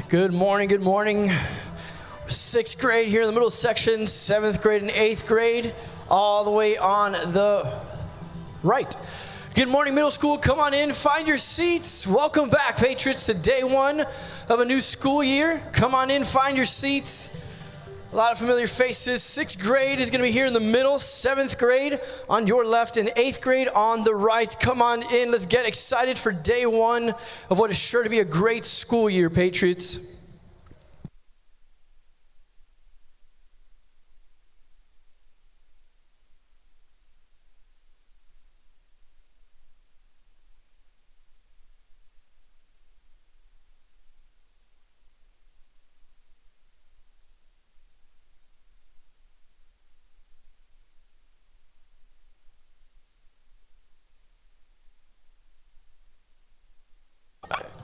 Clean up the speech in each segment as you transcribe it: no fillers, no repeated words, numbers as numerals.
Good morning, good morning. 6th grade here in the middle section, 7th grade and 8th grade, all the way on the right. Good morning, middle school. Come on in, find your seats. Welcome back, Patriots, to day one of a new school year. Come on in, find your seats. A lot of familiar faces. 6th grade is going to be here in the middle, 7th grade on your left, and 8th grade on the right. Come on in. Let's get excited for day one of what is sure to be a great school year, Patriots.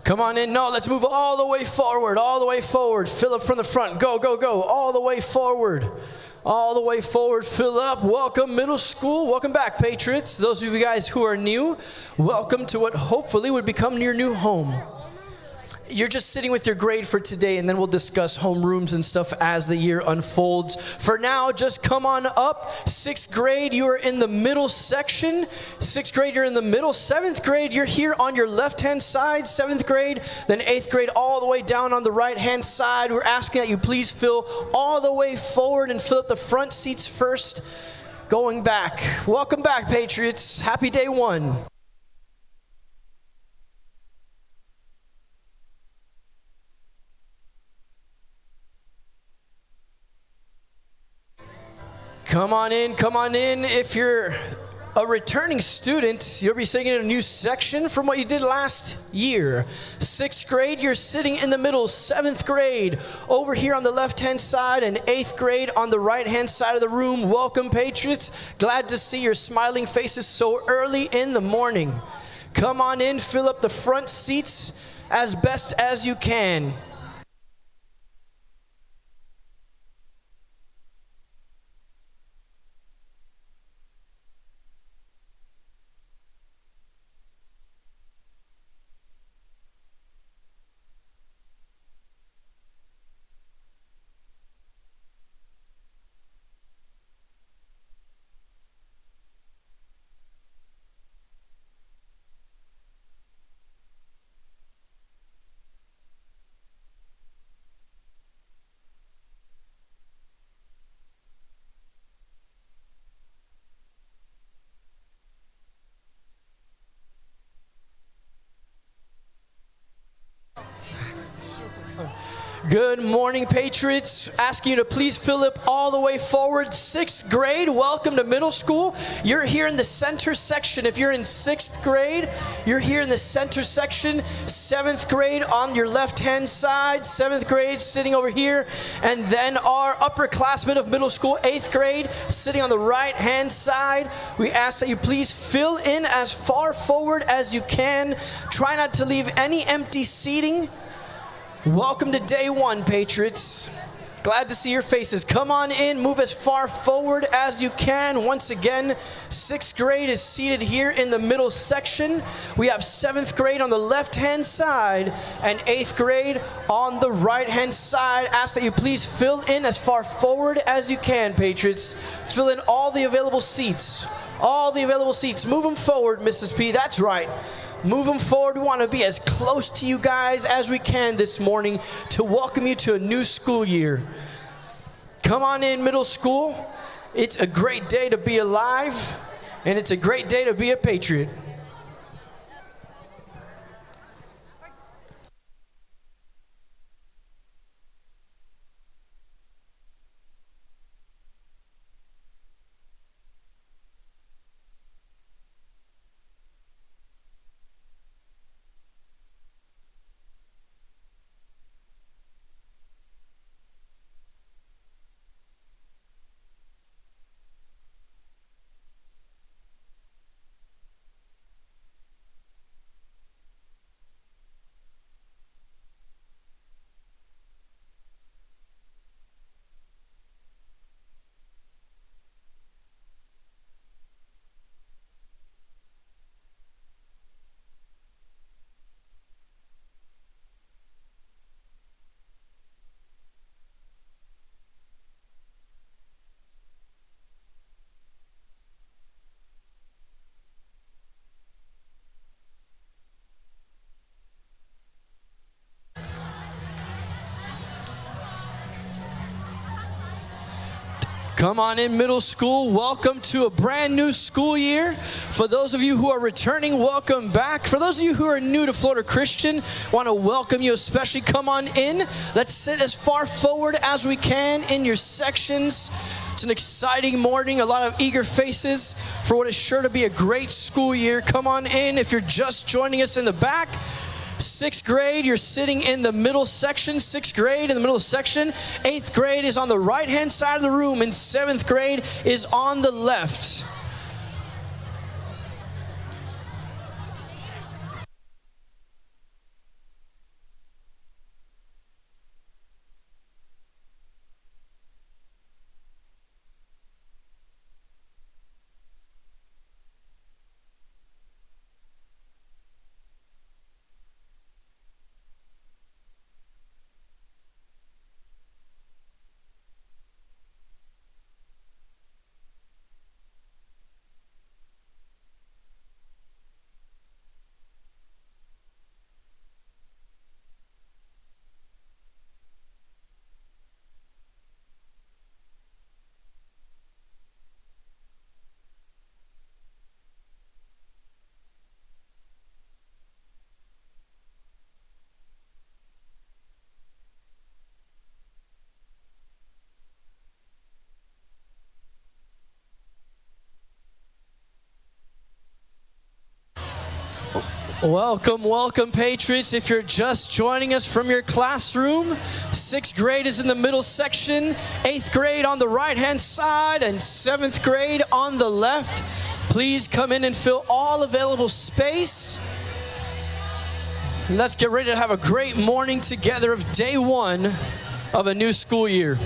Come on in. No, let's move all the way forward, all the way forward. Fill up from the front. Go, go, go. All the way forward. All the way forward. Fill up. Welcome, middle school. Welcome back, Patriots. Those of you guys who are new, welcome to what hopefully would become your new home. You're just sitting with your grade for today, and then we'll discuss homerooms and stuff as the year unfolds. For now, just come on up. 6th grade, you are in the middle section. 6th grade, you're in the middle. 7th grade, you're here on your left-hand side. 7th grade, then 8th grade, all the way down on the right-hand side. We're asking that you please fill all the way forward and fill up the front seats first. Going back. Welcome back, Patriots. Happy day one. Come on in, come on in. If you're a returning student, you'll be sitting in a new section from what you did last year. 6th grade, you're sitting in the middle. 7th grade, over here on the left-hand side, and 8th grade on the right-hand side of the room. Welcome, Patriots. Glad to see your smiling faces so early in the morning. Come on in, fill up the front seats as best as you can. Good morning, Patriots. Asking you to please fill up all the way forward. 6th grade, welcome to middle school. You're here in the center section. If you're in 6th grade, you're here in the center section. 7th grade on your left-hand side. 7th grade sitting over here. And then our upperclassmen of middle school, 8th grade, sitting on the right-hand side. We ask that you please fill in as far forward as you can. Try not to leave any empty seating. Welcome to day one, Patriots. Glad to see your faces. Come on in, move as far forward as you can. Once again, 6th grade is seated here in the middle section. We have 7th grade on the left-hand side and 8th grade on the right-hand side. Ask that you please fill in as far forward as you can, Patriots. Fill in all the available seats. All the available seats. Move them forward, Mrs. P. That's right. Move them forward. We want to be as close to you guys as we can this morning to welcome you to a new school year. Come on in, middle school. It's a great day to be alive, and it's a great day to be a Patriot. Come on in, middle school. Welcome to a brand new school year. For those of you who are returning, welcome back. For those of you who are new to Florida Christian, want to welcome you especially. Come on in. Let's sit as far forward as we can in your sections. It's an exciting morning, a lot of eager faces for what is sure to be a great school year. Come on in. If you're just joining us in the back, 6th grade, you're sitting in the middle section. 6th grade in the middle section. 8th grade is on the right-hand side of the room, and 7th grade is on the left. Welcome, Patriots. If you're just joining us from your classroom, 6th grade is in the middle section, 8th grade on the right-hand side, and 7th grade on the left. Please come in and fill all available space. Let's get ready to have a great morning together of day one of a new school year.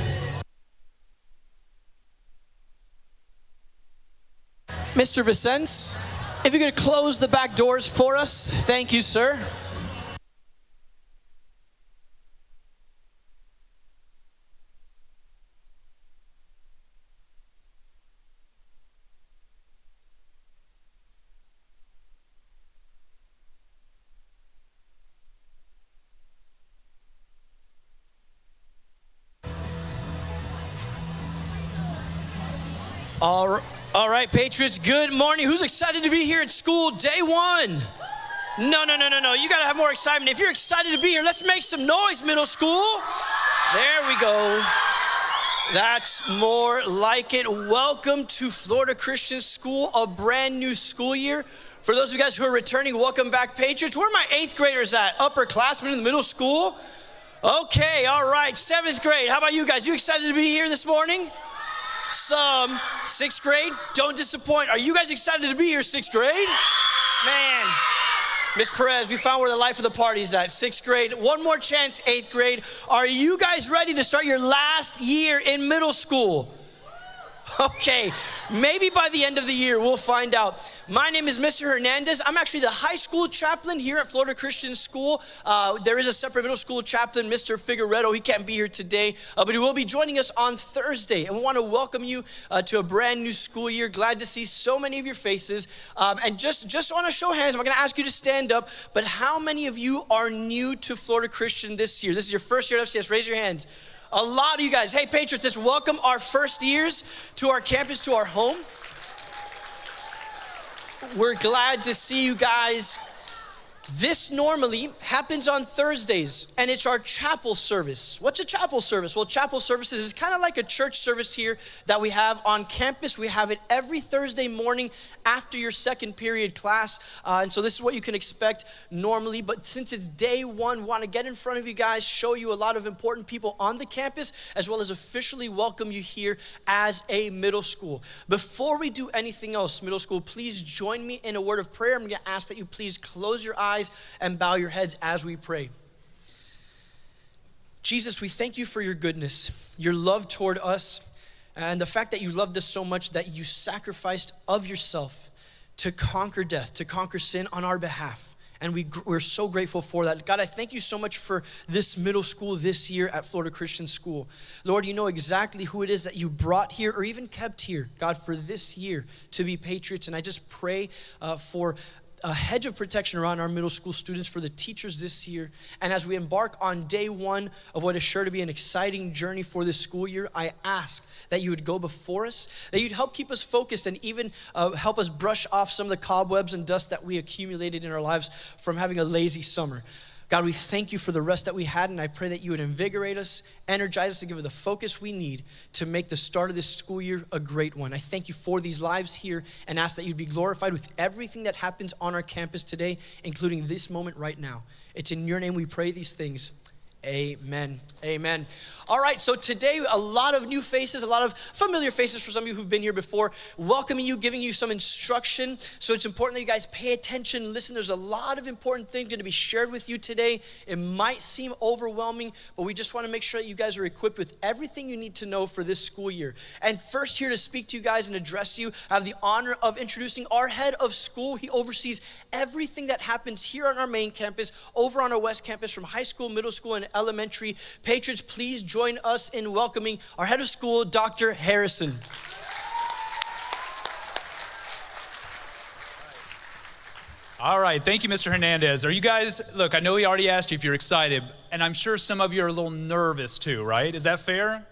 Mr. Vicens, if you could close the back doors for us. Thank you, sir. All right, Patriots, good morning. Who's excited to be here at school day one? No. You got to have more excitement. If you're excited to be here, let's make some noise, middle school. There we go. That's more like it. Welcome to Florida Christian School, a brand new school year. For those of you guys who are returning, welcome back, Patriots. Where are my 8th graders at? Upperclassmen in the middle school? Okay, all right, 7th grade. How about you guys? You excited to be here this morning? Some 6th grade, don't disappoint. Are you guys excited to be here, 6th grade? Man, Miss Perez, we found where the life of the party is at. 6th grade, one more chance, 8th grade. Are you guys ready to start your last year in middle school? Okay, maybe by the end of the year, we'll find out. My name is Mr. Hernandez. I'm actually the high school chaplain here at Florida Christian School. There is a separate middle school chaplain, Mr. Figueredo. He can't be here today, but he will be joining us on Thursday. And we want to welcome you to a brand new school year. Glad to see so many of your faces. And just on a show of hands, I'm going to ask you to stand up, but how many of you are new to Florida Christian this year? This is your first year at FCS. Raise your hands. A lot of you guys. Hey, Patriots, let's welcome our first years to our campus, to our home. We're glad to see you guys. This normally happens on Thursdays, and it's our chapel service. What's a chapel service? Well, chapel services is kind of like a church service here that we have on campus. We have it every Thursday morning after your second period class. And so this is what you can expect normally. But since it's day one, want to get in front of you guys, show you a lot of important people on the campus, as well as officially welcome you here as a middle school. Before we do anything else, middle school, please join me in a word of prayer. I'm going to ask that you please close your eyes and bow your heads as we pray. Jesus, we thank you for your goodness, your love toward us, and the fact that you loved us so much that you sacrificed of yourself to conquer death, to conquer sin on our behalf. And we're so grateful for that. God, I thank you so much for this middle school this year at Florida Christian School. Lord, you know exactly who it is that you brought here or even kept here, God, for this year to be Patriots. And I just pray for a hedge of protection around our middle school students, for the teachers this year. And as we embark on day one of what is sure to be an exciting journey for this school year, I ask that you would go before us, that you'd help keep us focused and even help us brush off some of the cobwebs and dust that we accumulated in our lives from having a lazy summer. God, we thank you for the rest that we had, and I pray that you would invigorate us, energize us, and give us the focus we need to make the start of this school year a great one. I thank you for these lives here and ask that you'd be glorified with everything that happens on our campus today, including this moment right now. It's in your name we pray these things. Amen. Amen. All right, so today a lot of new faces, a lot of familiar faces for some of you who've been here before, welcoming you, giving you some instruction. So it's important that you guys pay attention, listen. There's a lot of important things going to be shared with you today. It might seem overwhelming, but we just want to make sure that you guys are equipped with everything you need to know for this school year. And first, here to speak to you guys and address you, I have the honor of introducing our head of school. He oversees everything that happens here on our main campus, over on our west campus, from high school, middle school, and elementary. Patrons, please join us in welcoming our head of school, Dr. Harrison. All right, thank you, Mr. Hernandez. Are you guys, look, I know he already asked you if you're excited, and I'm sure some of you are a little nervous too, right? Is that fair?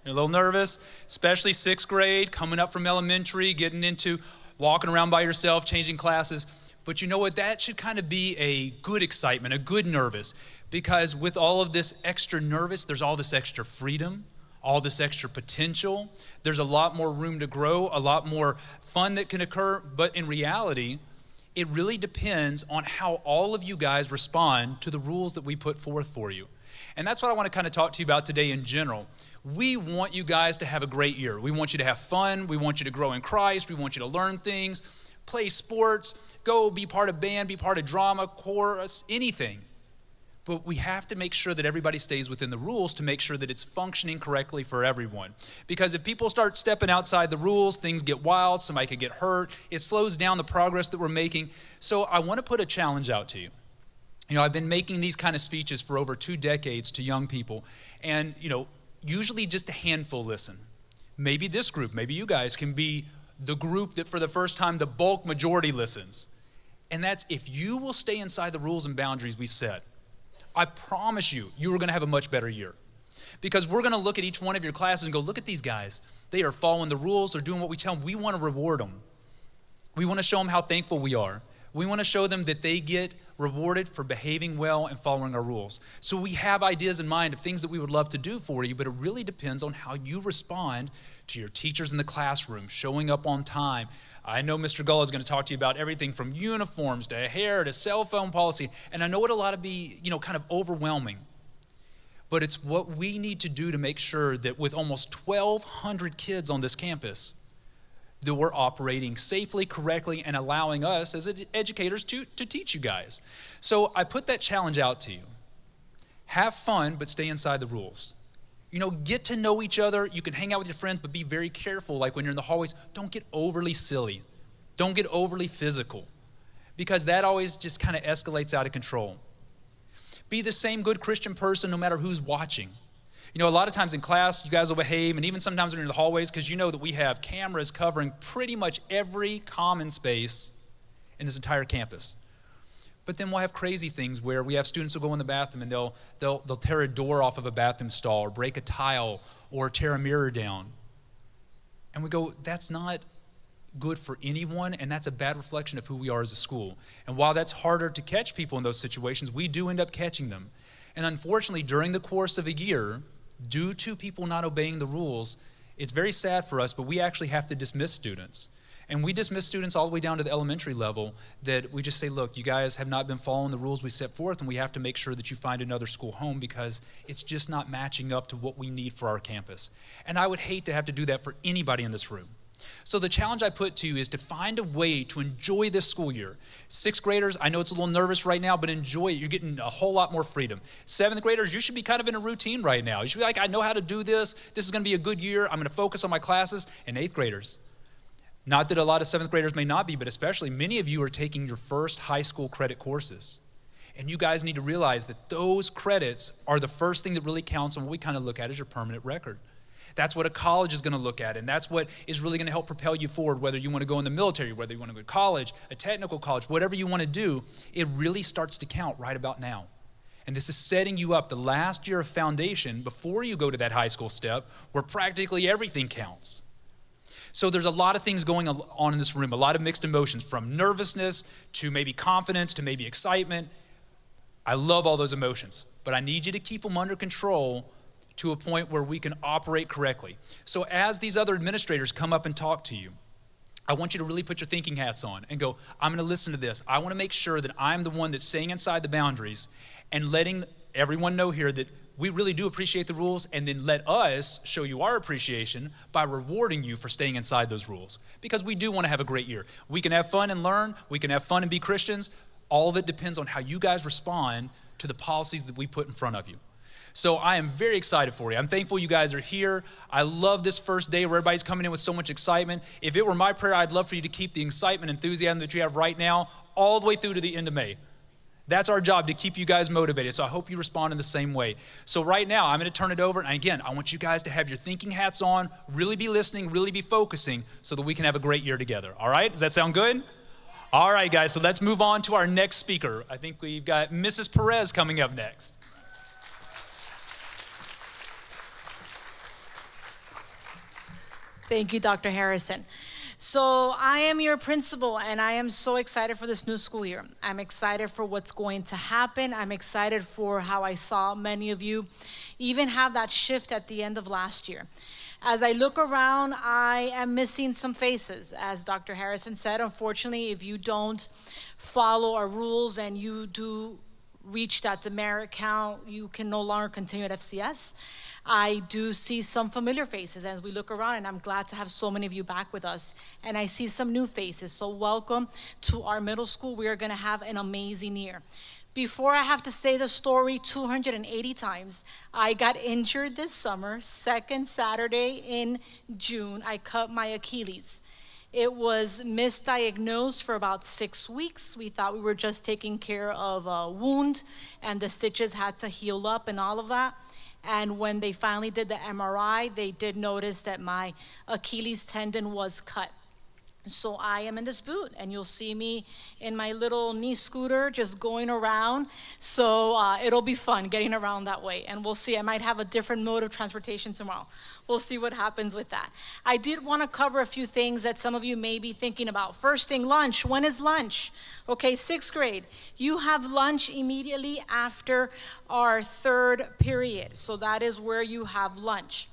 You're a little nervous, especially sixth grade, coming up from elementary, getting into walking around by yourself, changing classes. But you know what? That should kind of be a good excitement, a good nervous, because with all of this extra nervous, there's all this extra freedom, all this extra potential. There's a lot more room to grow, a lot more fun that can occur. But in reality, it really depends on how all of you guys respond to the rules that we put forth for you. And that's what I want to kind of talk to you about today in general. We want you guys to have a great year. We want you to have fun. We want you to grow in Christ. We want you to learn things, play sports, go be part of band, be part of drama, chorus, anything. But we have to make sure that everybody stays within the rules to make sure that it's functioning correctly for everyone. Because if people start stepping outside the rules, things get wild, somebody could get hurt, it slows down the progress that we're making. So I want to put a challenge out to you. You know, I've been making these kind of speeches for over 2 decades to young people, and, you know, usually just a handful listen. Maybe this group, maybe you guys can be the group that for the first time the bulk majority listens. And that's if you will stay inside the rules and boundaries we set. I promise you, you are going to have a much better year. Because we're going to look at each one of your classes and go, look at these guys. They are following the rules. They're doing what we tell them. We want to reward them. We want to show them how thankful we are. We want to show them that they get rewarded for behaving well and following our rules. So we have ideas in mind of things that we would love to do for you, but it really depends on how you respond to your teachers in the classroom, showing up on time. I know Mr. Gulla is going to talk to you about everything from uniforms to hair to cell phone policy, and I know it'll a lot of be, kind of overwhelming. But it's what we need to do to make sure that with almost 1,200 kids on this campus, that we're operating safely, correctly, and allowing us as educators to teach you guys. So I put that challenge out to you. Have fun, but stay inside the rules. Get to know each other. You can hang out with your friends, but be very careful. Like when you're in the hallways, don't get overly silly. Don't get overly physical, because that always just kind of escalates out of control. Be the same good Christian person no matter who's watching. A lot of times in class, you guys will behave, and even sometimes when you're in the hallways, because you know that we have cameras covering pretty much every common space in this entire campus. But then we'll have crazy things where we have students who go in the bathroom and they'll tear a door off of a bathroom stall or break a tile or tear a mirror down. And we go, that's not good for anyone, and that's a bad reflection of who we are as a school. And while that's harder to catch people in those situations, we do end up catching them. And unfortunately, during the course of a year, due to people not obeying the rules, it's very sad for us, but we actually have to dismiss students. And we dismiss students all the way down to the elementary level that we just say, look, you guys have not been following the rules we set forth, and we have to make sure that you find another school home because it's just not matching up to what we need for our campus. And I would hate to have to do that for anybody in this room. So the challenge I put to you is to find a way to enjoy this school year. 6th graders, I know it's a little nervous right now, but enjoy it. You're getting a whole lot more freedom. 7th graders, you should be kind of in a routine right now. You should be like, I know how to do this. This is going to be a good year. I'm going to focus on my classes. And 8th graders, not that a lot of 7th graders may not be, but especially many of you are taking your first high school credit courses. And you guys need to realize that those credits are the first thing that really counts, and what we kind of look at as your permanent record. That's what a college is going to look at, and that's what is really going to help propel you forward, whether you want to go in the military, whether you want to go to college, a technical college, whatever you want to do, it really starts to count right about now. And this is setting you up the last year of foundation before you go to that high school step where practically everything counts. So there's a lot of things going on in this room, a lot of mixed emotions, from nervousness to maybe confidence to maybe excitement. I love all those emotions, but I need you to keep them under control to a point where we can operate correctly. So as these other administrators come up and talk to you, I want you to really put your thinking hats on and go, I'm going to listen to this. I want to make sure that I'm the one that's staying inside the boundaries and letting everyone know here that we really do appreciate the rules, and then let us show you our appreciation by rewarding you for staying inside those rules, because we do want to have a great year. We can have fun and learn. We can have fun and be Christians. All of it depends on how you guys respond to the policies that we put in front of you. So I am very excited for you. I'm thankful you guys are here. I love this first day where everybody's coming in with so much excitement. If it were my prayer, I'd love for you to keep the excitement, enthusiasm that you have right now all the way through to the end of May. That's our job, to keep you guys motivated. So I hope you respond in the same way. So right now, I'm going to turn it over. And again, I want you guys to have your thinking hats on, really be listening, really be focusing so that we can have a great year together. All right? Does that sound good? All right, guys. So let's move on to our next speaker. I think we've got Mrs. Perez coming up next. Thank you, Dr. Harrison. So I am your principal, and I am so excited for this new school year. I'm excited for what's going to happen. I'm excited for how I saw many of you even have that shift at the end of last year. As I look around, I am missing some faces. As Dr. Harrison said, unfortunately, if you don't follow our rules and you do reach that demerit count, you can no longer continue at FCS. I do see some familiar faces as we look around, and I'm glad to have so many of you back with us. And I see some new faces, so welcome to our middle school. We are gonna have an amazing year. Before I have to say the story 280 times, I got injured this summer, second Saturday in June. I cut my Achilles. It was misdiagnosed for about 6 weeks. We thought we were just taking care of a wound, and the stitches had to heal up and all of that. And when they finally did the MRI, they did notice that my Achilles tendon was cut. So I am in this boot, and you'll see me in my little knee scooter just going around. So it'll be fun getting around that way. And we'll see, I might have a different mode of transportation tomorrow. We'll see what happens with that. I did want to cover a few things that some of you may be thinking about. First thing, lunch. When is lunch? Okay, 6th grade. You have lunch immediately after our 3rd period. So that is where you have lunch.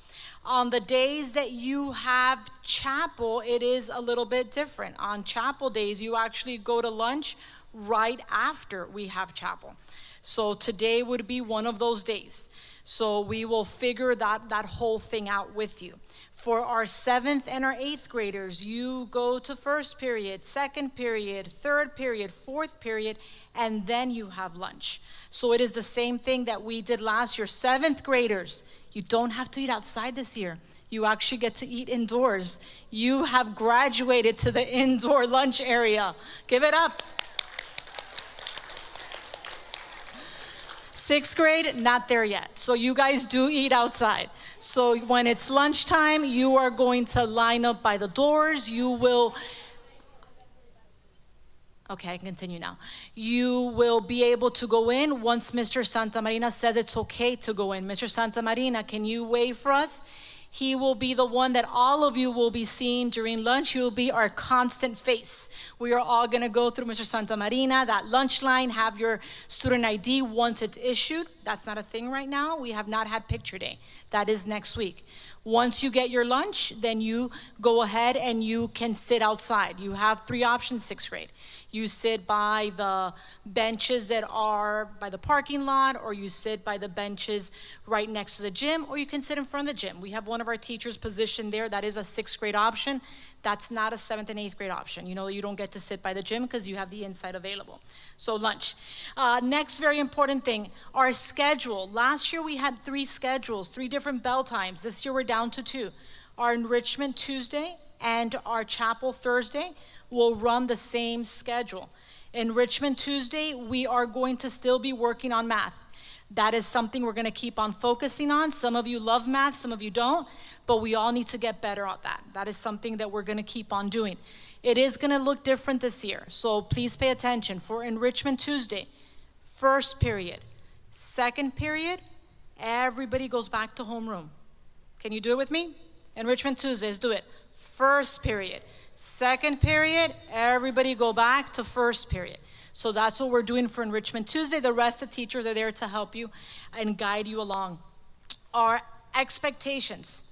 On the days that you have chapel, it is a little bit different. On chapel days, you actually go to lunch right after we have chapel. So today would be one of those days. So we will figure that whole thing out with you. For our 7th and our 8th graders, you go to 1st period, 2nd period, 3rd period, 4th period, and then you have lunch. So it is the same thing that we did last year. 7th graders, you don't have to eat outside this year. You actually get to eat indoors. You have graduated to the indoor lunch area. Give it up. 6th grade, not there yet. So you guys do eat outside. So when it's lunchtime, you are going to line up by the doors. You will, okay, I can continue now. You will be able to go in once Mr. Santa Marina says it's okay to go in. Mr. Santa Marina, can you wave for us? He will be the one that all of you will be seeing during lunch. He will be our constant face. We are all gonna go through Mr. Santa Marina, that lunch line, have your student ID once it's issued. That's not a thing right now. We have not had picture day. That is next week. Once you get your lunch, then you go ahead and you can sit outside. You have 3 options, 6th grade. You sit by the benches that are by the parking lot, or you sit by the benches right next to the gym, or you can sit in front of the gym. We have one of our teachers positioned there. That is a 6th grade option. That's not a 7th and 8th grade option. You know, you don't get to sit by the gym because you have the inside available. So lunch. Next very important thing, our schedule. Last year we had 3 schedules, 3 different bell times. This year we're down to 2. Our enrichment Tuesday and our chapel Thursday will run the same schedule. Enrichment Tuesday, we are going to still be working on math. That is something we're going to keep on focusing on. Some of you love math, some of you don't, but we all need to get better at that. That is something that we're going to keep on doing. It is going to look different this year, so please pay attention. For Enrichment Tuesday, first period, second period, everybody goes back to homeroom. Can you do it with me? Enrichment Tuesday, let's do it. First period, second period, everybody go back to first period. So that's what we're doing for Enrichment Tuesday. The rest of the teachers are there to help you and guide you along. Our expectations.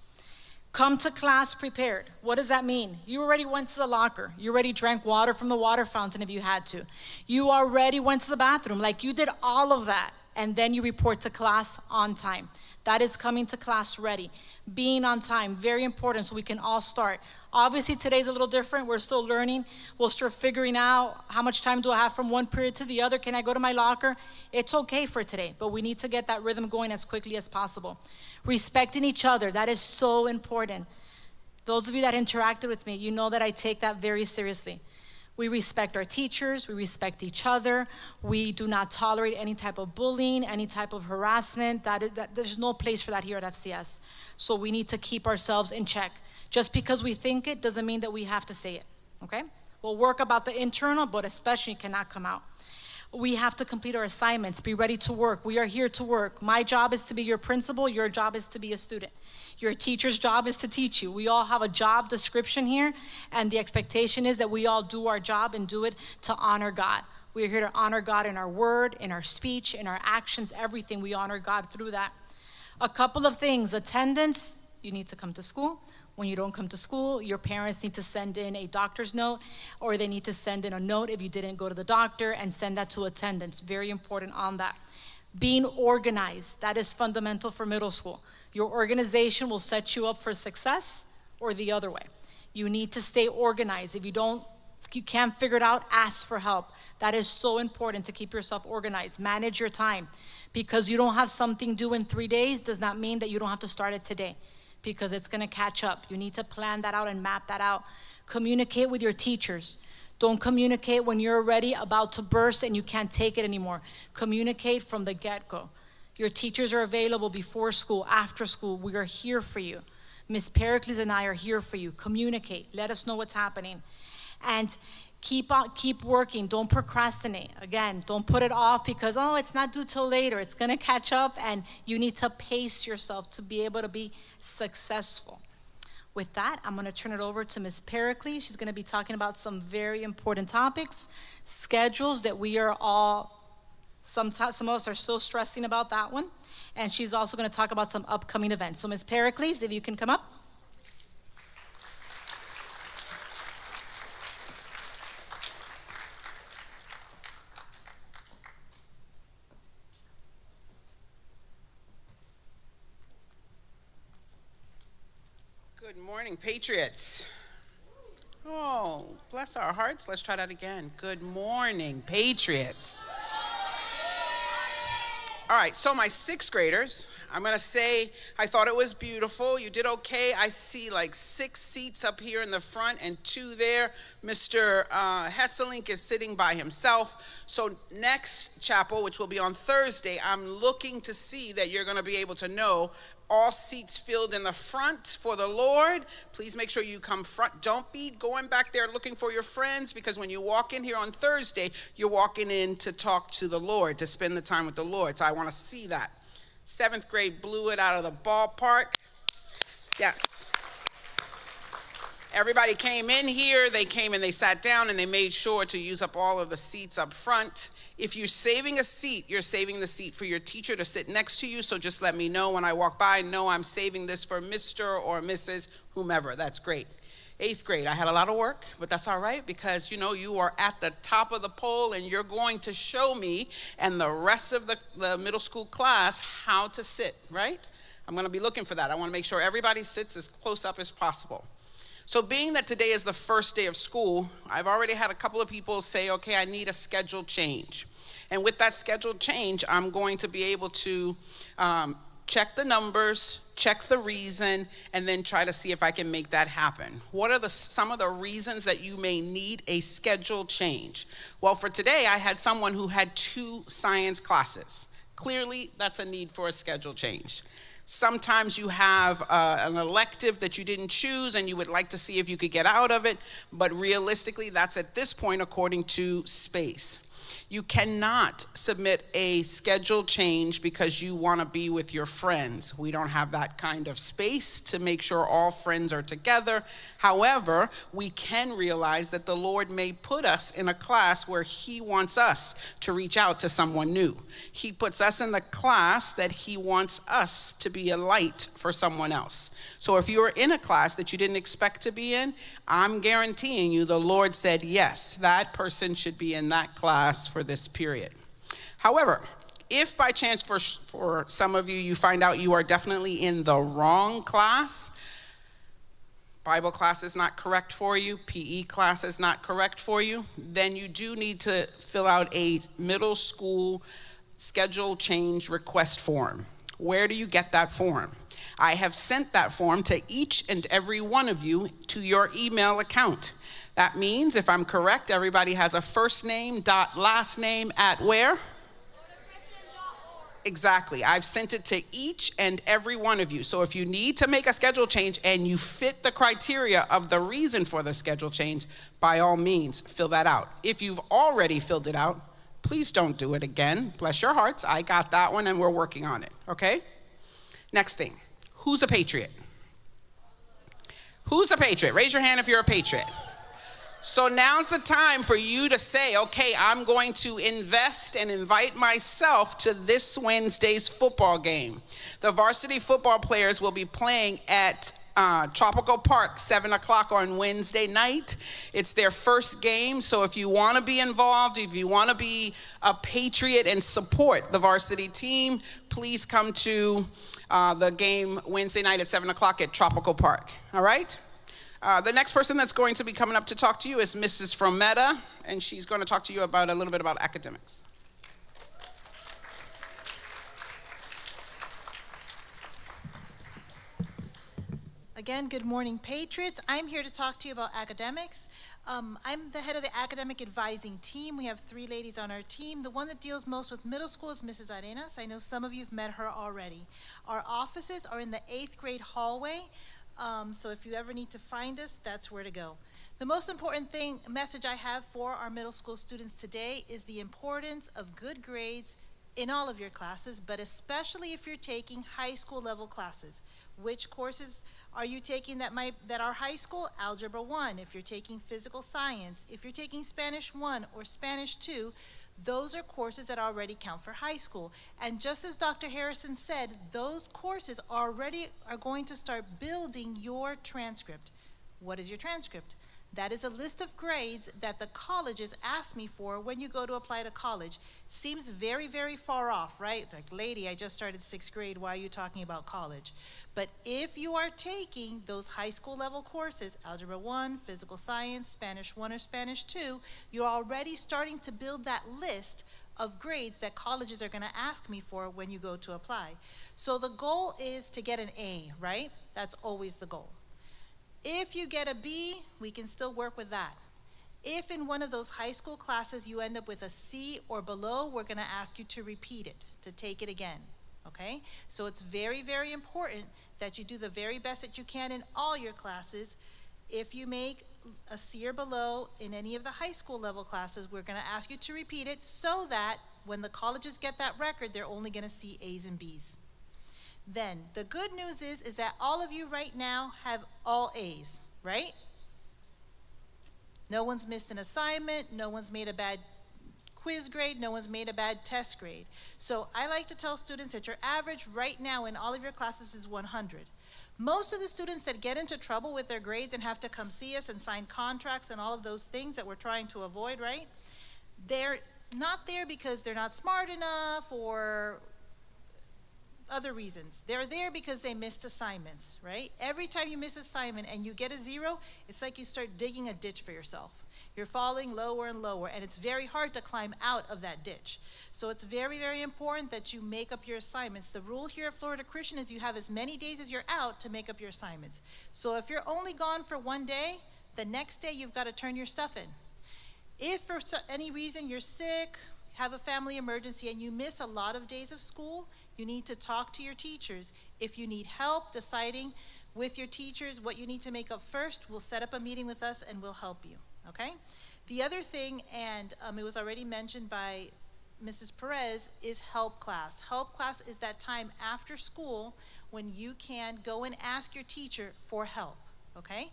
Come to class prepared. What does that mean? You already went to the locker. You already drank water from the water fountain if you had to. You already went to the bathroom. Like, you did all of that. And then you report to class on time. That is coming to class ready. Being on time, very important, so we can all start. Obviously, today's a little different. We're still learning. We'll start figuring out how much time do I have from one period to the other. Can I go to my locker? It's okay for today, but we need to get that rhythm going as quickly as possible. Respecting each other, that is so important. Those of you that interacted with me, you know that I take that very seriously. We respect our teachers, we respect each other, we do not tolerate any type of bullying, any type of harassment. There's no place for that here at FCS. So we need to keep ourselves in check. Just because we think it doesn't mean that we have to say it, okay? We'll work about the internal, but especially cannot come out. We have to complete our assignments, be ready to work. We are here to work. My job is to be your principal, your job is to be a student. Your teacher's job is to teach you. We all have a job description here, and the expectation is that we all do our job and do it to honor God. We are here to honor God in our word, in our speech, in our actions, everything. We honor God through that. A couple of things. Attendance, you need to come to school. When you don't come to school, your parents need to send in a doctor's note, or they need to send in a note if you didn't go to the doctor, and send that to attendance. Very important on that. Being organized, that is fundamental for middle school. Your organization will set you up for success or the other way. You need to stay organized. If you can't figure it out, ask for help. That is so important to keep yourself organized. Manage your time. Because you don't have something due in 3 days does not mean that you don't have to start it today, because it's gonna catch up. You need to plan that out and map that out. Communicate with your teachers. Don't communicate when you're already about to burst and you can't take it anymore. Communicate from the get-go. Your teachers are available before school, after school. We are here for you. Miss Pericles and I are here for you. Communicate. Let us know what's happening. And keep working. Don't procrastinate. Again, don't put it off because, oh, it's not due till later. It's going to catch up, and you need to pace yourself to be able to be successful. With that, I'm going to turn it over to Miss Pericles. She's going to be talking about some very important topics, schedules that we are all, some of us are still stressing about that one. And she's also going to talk about some upcoming events. So Miss Pericles, if you can come up. Good morning, Patriots. Oh, bless our hearts. Let's try that again. Good morning, Patriots. All right, so my sixth graders, I'm going to say I thought it was beautiful. You did okay. I see like 6 seats up here in the front and 2 there. Mr. Hesselink is sitting by himself. So next chapel, which will be on Thursday, I'm looking to see that you're going to be able to know all seats filled in the front for the Lord. Please make sure you come front. Don't be going back there looking for your friends, because when you walk in here on Thursday, you're walking in to talk to the Lord, to spend the time with the Lord. So I want to see that. 7th grade blew it out of the ballpark. Yes. Everybody came in here. They came and they sat down, and they made sure to use up all of the seats up front. If you're saving a seat, you're saving the seat for your teacher to sit next to you. So just let me know when I walk by. No, I'm saving this for Mr. or Mrs. whomever. That's great. 8th grade, I had a lot of work, but that's all right, because you are at the top of the pole, and you're going to show me and the rest of the middle school class how to sit, right? I'm going to be looking for that. I want to make sure everybody sits as close up as possible. So being that today is the first day of school, I've already had a couple of people say, okay, I need a schedule change. And with that schedule change, I'm going to be able to check the numbers, check the reason, and then try to see if I can make that happen. What are some of the reasons that you may need a schedule change? Well, for today, I had someone who had 2 science classes. Clearly, that's a need for a schedule change. Sometimes you have an elective that you didn't choose and you would like to see if you could get out of it, but realistically, that's at this point according to space. You cannot submit a schedule change because you want to be with your friends. We don't have that kind of space to make sure all friends are together. However, we can realize that the Lord may put us in a class where He wants us to reach out to someone new. He puts us in the class that He wants us to be a light for someone else. So if you are in a class that you didn't expect to be in, I'm guaranteeing you the Lord said, yes, that person should be in that class for this period. However, if by chance for some of you, you find out you are definitely in the wrong class, Bible class is not correct for you, PE class is not correct for you, then you do need to fill out a middle school schedule change request form. Where do you get that form? I have sent that form to each and every one of you to your email account. That means, if I'm correct, everybody has a first name dot last name at where? Exactly. I've sent it to each and every one of you. So if you need to make a schedule change and you fit the criteria of the reason for the schedule change, by all means, fill that out. If you've already filled it out, please don't do it again. Bless your hearts. I got that one and we're working on it. Okay? Next thing. Who's a patriot? Who's a patriot? Raise your hand if you're a patriot. So now's the time for you to say, okay, I'm going to invest and invite myself to this Wednesday's football game. The varsity football players will be playing at Tropical Park, 7 o'clock on Wednesday night. It's their first game, so if you want to be involved, if you want to be a patriot and support the varsity team, please come to the game Wednesday night at 7 o'clock at Tropical Park, all right? The next person that's going to be coming up to talk to you is Mrs. Frometta, and she's going to talk to you about a little bit about academics. Again, good morning, Patriots. I'm here to talk to you about academics. I'm the head of the academic advising team. We have 3 ladies on our team. The one that deals most with middle school is Mrs. Arenas. I know some of you have met her already. Our offices are in the 8th grade hallway. So if you ever need to find us, that's where to go. The most important message I have for our middle school students today is the importance of good grades in all of your classes, but especially if you're taking high school level classes. Which courses are you taking that are high school? Algebra 1. If you're taking physical science, if you're taking Spanish 1 or Spanish 2, those are courses that already count for high school. And just as Dr. Harrison said, those courses already are going to start building your transcript. What is your transcript? That is a list of grades that the colleges ask me for when you go to apply to college. Seems very, very far off, right? Like, lady, I just started 6th grade. Why are you talking about college? But if you are taking those high school level courses, Algebra 1, Physical Science, Spanish 1 or Spanish 2, you're already starting to build that list of grades that colleges are going to ask me for when you go to apply. So the goal is to get an A, right? That's always the goal. If you get a B, we can still work with that. If in one of those high school classes you end up with a C or below, we're going to ask you to repeat it, to take it again, okay? So it's very, very important that you do the very best that you can in all your classes. If you make a C or below in any of the high school level classes, we're going to ask you to repeat it so that when the colleges get that record, they're only going to see A's and B's. Then the good news is that all of you right now have all A's, right? No one's missed an assignment, no one's made a bad quiz grade, no one's made a bad test grade. So I like to tell students that your average right now in all of your classes is 100. Most of the students that get into trouble with their grades and have to come see us and sign contracts and all of those things that we're trying to avoid, right? They're not there because they're not smart enough or other reasons. They're there because they missed assignments, right? Every time you miss assignment and you get a 0, it's like you start digging a ditch for yourself. You're falling lower and lower, and it's very hard to climb out of that ditch. So it's very, very important that you make up your assignments. The rule here at Florida Christian is you have as many days as you're out to make up your assignments. So if you're only gone for 1 day, the next day you've got to turn your stuff in. If for any reason you're sick, have a family emergency and you miss a lot of days of school, you need to talk to your teachers. If you need help deciding with your teachers what you need to make up first, we'll set up a meeting with us and we'll help you, okay? The other thing, and it was already mentioned by Mrs. Perez, is help class. Help class is that time after school when you can go and ask your teacher for help, okay?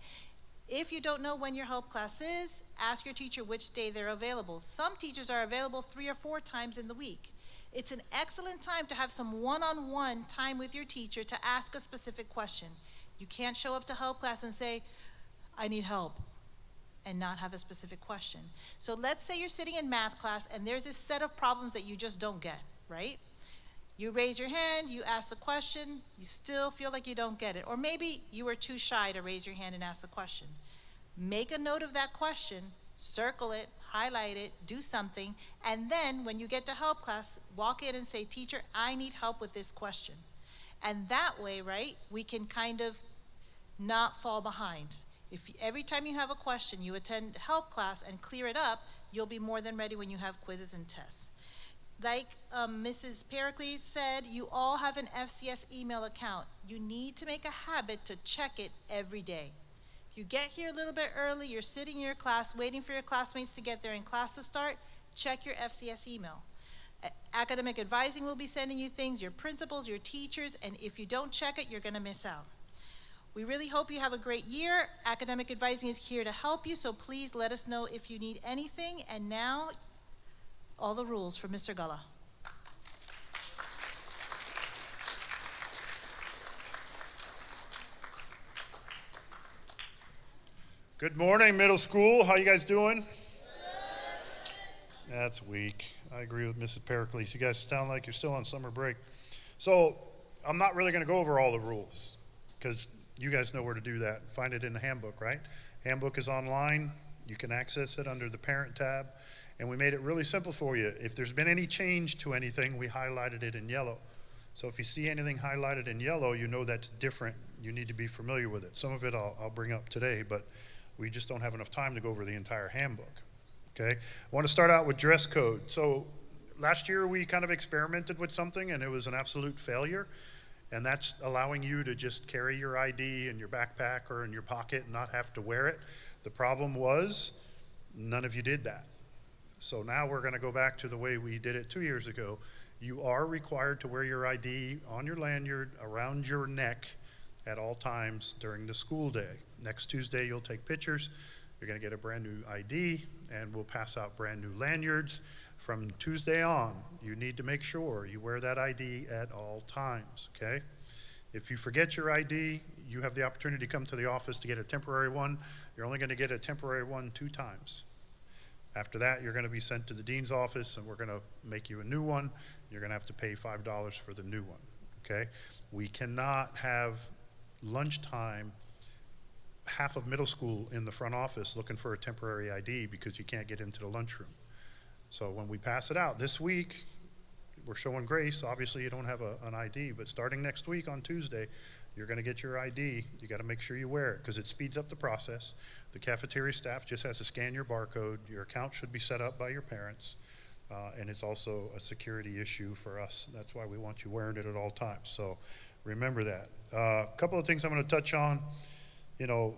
If you don't know when your help class is, ask your teacher which day they're available. Some teachers are available 3 or 4 times in the week. It's an excellent time to have some one-on-one time with your teacher to ask a specific question. You can't show up to help class and say, I need help, and not have a specific question. So let's say you're sitting in math class and there's this set of problems that you just don't get, right? You raise your hand, you ask the question, you still feel like you don't get it. Or maybe you were too shy to raise your hand and ask the question. Make a note of that question, circle it, highlight it, do something, and then when you get to help class, walk in and say, teacher, I need help with this question. And that way, right, we can kind of not fall behind. If every time you have a question, you attend help class and clear it up, you'll be more than ready when you have quizzes and tests. Like Mrs. Pericles said, you all have an FCS email account. You need to make a habit to check it every day. If you get here a little bit early, you're sitting in your class waiting for your classmates to get there and class to start, check your FCS email. Academic advising will be sending you things, your principals, your teachers, and if you don't check it, you're going to miss out. We really hope you have a great year. Academic advising is here to help you, so please let us know if you need anything. And now, all the rules for Mr. Gullah. Good morning, middle school. How you guys doing? That's weak. I agree with Mrs. Pericles. You guys sound like you're still on summer break. So I'm not really going to go over all the rules because you guys know where to do that. Find it in the handbook, right? Handbook is online. You can access it under the parent tab. And we made it really simple for you. If there's been any change to anything, we highlighted it in yellow. So if you see anything highlighted in yellow, you know that's different. You need to be familiar with it. Some of it I'll bring up today, but we just don't have enough time to go over the entire handbook. Okay? I want to start out with dress code. So last year we kind of experimented with something and it was an absolute failure. And that's allowing you to just carry your ID in your backpack or in your pocket and not have to wear it. The problem was none of you did that. So now we're going to go back to the way we did it 2 years ago. You are required to wear your ID on your lanyard around your neck at all times during the school day. Next Tuesday, you'll take pictures. You're going to get a brand new ID, and we'll pass out brand new lanyards. From Tuesday on, you need to make sure you wear that ID at all times, okay? If you forget your ID, you have the opportunity to come to the office to get a temporary one. You're only going to get a temporary one 2 times. After that, you're going to be sent to the dean's office, and we're going to make you a new one. You're going to have to pay $5 for the new one, okay? We cannot have lunchtime, half of middle school in the front office looking for a temporary ID because you can't get into the lunchroom. So when we pass it out this week, we're showing grace. Obviously, you don't have an ID, but starting next week on Tuesday, you're going to get your ID. You got to make sure you wear it because it speeds up the process. The cafeteria staff just has to scan your barcode. Your account should be set up by your parents, and it's also a security issue for us. That's why we want you wearing it at all times. So remember that. A couple of things I'm going to touch on. You know,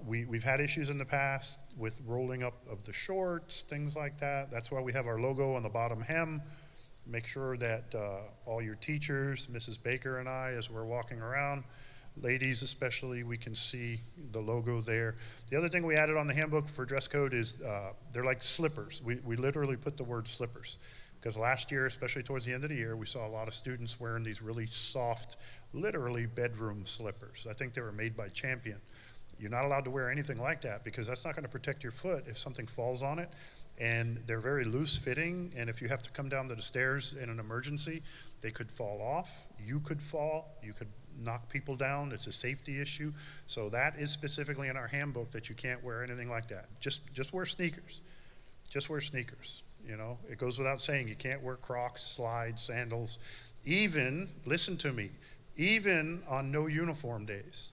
we've had issues in the past with rolling up of the shorts, things like that. That's why we have our logo on the bottom hem. Make sure that all your teachers, Mrs. Baker and I, as we're walking around, ladies especially, we can see the logo there. The other thing we added on the handbook for dress code is they're like slippers. We literally put the word slippers because last year, especially towards the end of the year, we saw a lot of students wearing these really soft, literally bedroom slippers. I think they were made by Champion. You're not allowed to wear anything like that because that's not going to protect your foot if something falls on it. And they're very loose fitting, and if you have to come down the stairs in an emergency, they could fall off. You could fall. You could knock people down. It's a safety issue. So that is specifically in our handbook that you can't wear anything like that. Just wear sneakers. Just wear sneakers. You know, it goes without saying you can't wear Crocs, slides, sandals. Even, listen to me, even on no uniform days,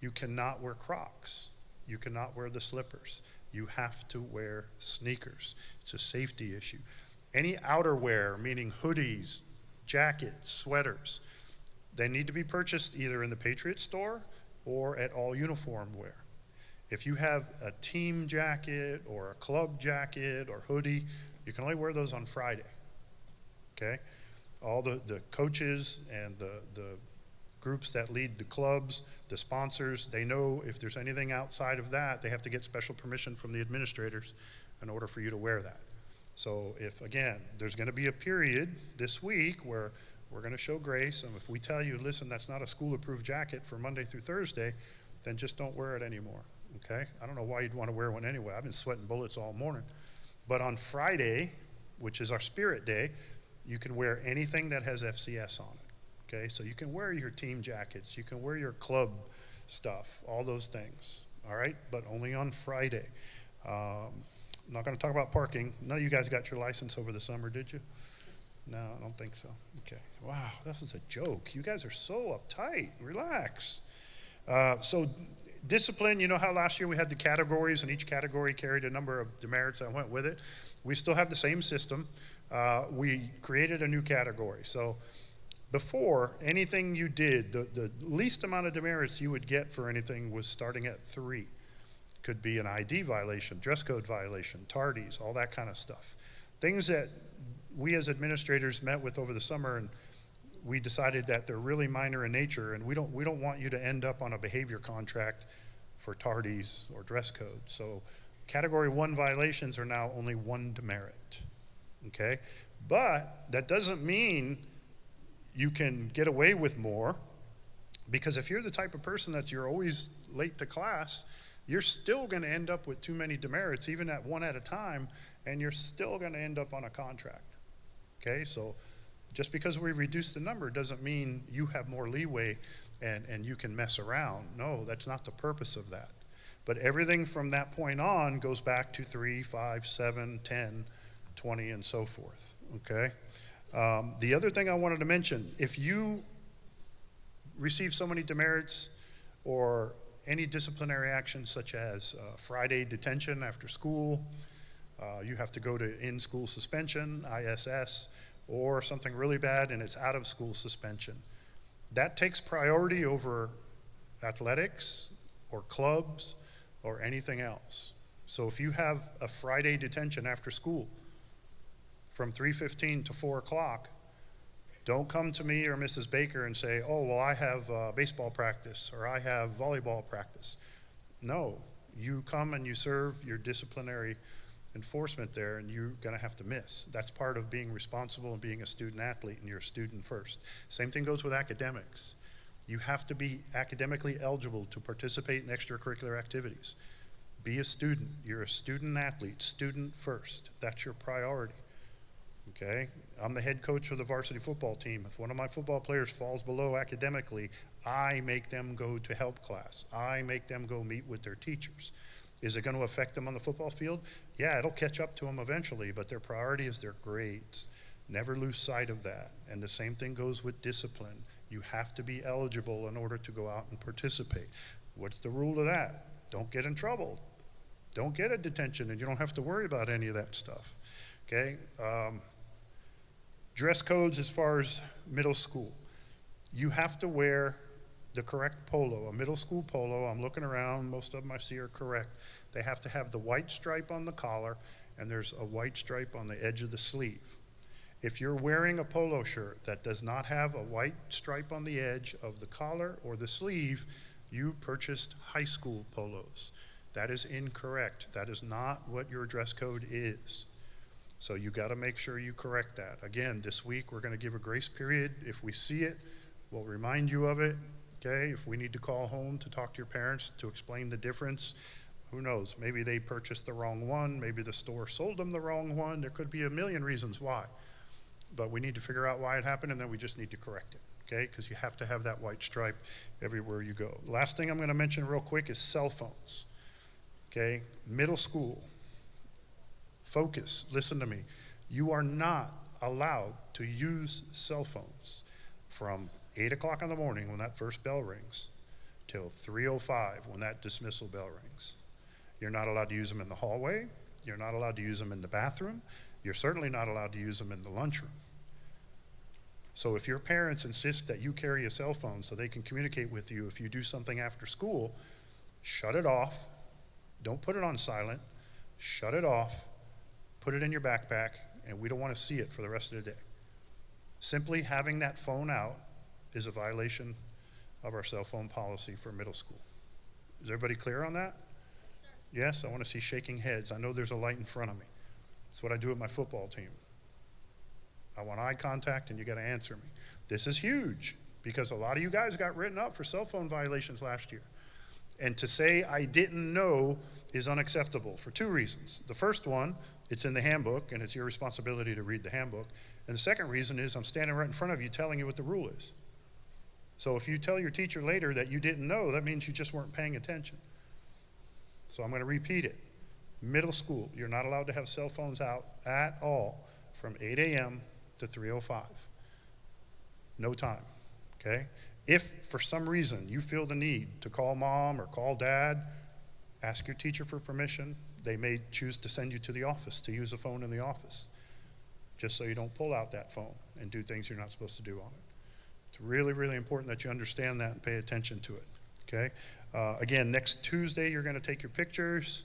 you cannot wear Crocs. You cannot wear the slippers. You have to wear sneakers. It's a safety issue. Any outerwear, meaning hoodies, jackets, sweaters, they need to be purchased either in the Patriot store or at all uniform wear. If you have a team jacket or a club jacket or hoodie, you can only wear those on Friday, okay? All the coaches and the groups that lead the clubs, the sponsors, they know if there's anything outside of that, they have to get special permission from the administrators in order for you to wear that. So if, again, there's going to be a period this week where we're going to show grace, and if we tell you, listen, that's not a school-approved jacket for Monday through Thursday, then just don't wear it anymore, okay? I don't know why you'd want to wear one anyway. I've been sweating bullets all morning. But on Friday, which is our Spirit Day, you can wear anything that has FCS on it, okay? So you can wear your team jackets, you can wear your club stuff, all those things, all right? But only on Friday. I'm not going to talk about parking. None of you guys got your license over the summer, did you? No, I don't think so. Okay. Wow, this is a joke. You guys are so uptight. Relax. So discipline, you know how last year we had the categories and each category carried a number of demerits that went with it? We still have the same system. We created a new category. So before, anything you did, the least amount of demerits you would get for anything was starting at 3. Could be an ID violation, dress code violation, tardies, all that kind of stuff. Things that we as administrators met with over the summer, and we decided that they're really minor in nature, and we don't want you to end up on a behavior contract for tardies or dress code. So category 1 violations are now only 1 demerit, okay? But that doesn't mean you can get away with more, because if you're the type of person that you're always late to class, you're still going to end up with too many demerits, even at 1 at a time, and you're still going to end up on a contract. Okay, so just because we reduce the number doesn't mean you have more leeway and you can mess around. No, that's not the purpose of that. But everything from that point on goes back to 3, 5, 7, 10, 20, and so forth. Okay. The other thing I wanted to mention, if you receive so many demerits or any disciplinary action such as Friday detention after school, you have to go to in-school suspension, ISS, or something really bad and it's out-of-school suspension. That takes priority over athletics or clubs or anything else. So if you have a Friday detention after school from 3:15 to 4 o'clock, don't come to me or Mrs. Baker and say, oh, well, I have baseball practice or I have volleyball practice. No, you come and you serve your disciplinary enforcement there, and you're going to have to miss. That's part of being responsible and being a student athlete, and you're a student first. Same thing goes with academics. You have to be academically eligible to participate in extracurricular activities. Be a student. You're a student athlete, student first. That's your priority. Okay? I'm the head coach of the varsity football team. If one of my football players falls below academically, I make them go to help class. I make them go meet with their teachers. Is it going to affect them on the football field? Yeah, it'll catch up to them eventually, but their priority is their grades. Never lose sight of that. And the same thing goes with discipline. You have to be eligible in order to go out and participate. What's the rule of that? Don't get in trouble. Don't get a detention, and you don't have to worry about any of that stuff. Okay? Dress codes as far as middle school. You have to wear the correct polo, a middle school polo. I'm looking around, most of them I see are correct. They have to have the white stripe on the collar, and there's a white stripe on the edge of the sleeve. If you're wearing a polo shirt that does not have a white stripe on the edge of the collar or the sleeve, you purchased high school polos. That is incorrect. That is not what your dress code is. So you got to make sure you correct that. Again, this week we're going to give a grace period. If we see it, we'll remind you of it. Okay, if we need to call home to talk to your parents to explain the difference, who knows? Maybe they purchased the wrong one. Maybe the store sold them the wrong one. There could be a million reasons why. But we need to figure out why it happened, and then we just need to correct it. Okay, because you have to have that white stripe everywhere you go. Last thing I'm going to mention real quick is cell phones. Okay, middle school. Focus, listen to me. You are not allowed to use cell phones from 8 o'clock in the morning when that first bell rings till 3:05 when that dismissal bell rings. You're not allowed to use them in the hallway. You're not allowed to use them in the bathroom. You're certainly not allowed to use them in the lunchroom. So if your parents insist that you carry a cell phone so they can communicate with you if you do something after school, shut it off. Don't put it on silent. Shut it off. Put it in your backpack, and we don't want to see it for the rest of the day. Simply having that phone out is a violation of our cell phone policy for middle school. Is everybody clear on that? Yes, I want to see shaking heads. I know there's a light in front of me. That's what I do with my football team. I want eye contact, and you got to answer me. This is huge because a lot of you guys got written up for cell phone violations last year. And to say I didn't know is unacceptable for two reasons. The first one, it's in the handbook, and it's your responsibility to read the handbook. And the second reason is I'm standing right in front of you telling you what the rule is. So if you tell your teacher later that you didn't know, that means you just weren't paying attention. So I'm going to repeat it. Middle school, you're not allowed to have cell phones out at all from 8 a.m. to 3:05. No time, okay? If for some reason you feel the need to call mom or call dad, ask your teacher for permission. They may choose to send you to the office to use a phone in the office, just so you don't pull out that phone and do things you're not supposed to do on it. It's really, really important that you understand that and pay attention to it, okay? Again, next Tuesday, you're gonna take your pictures.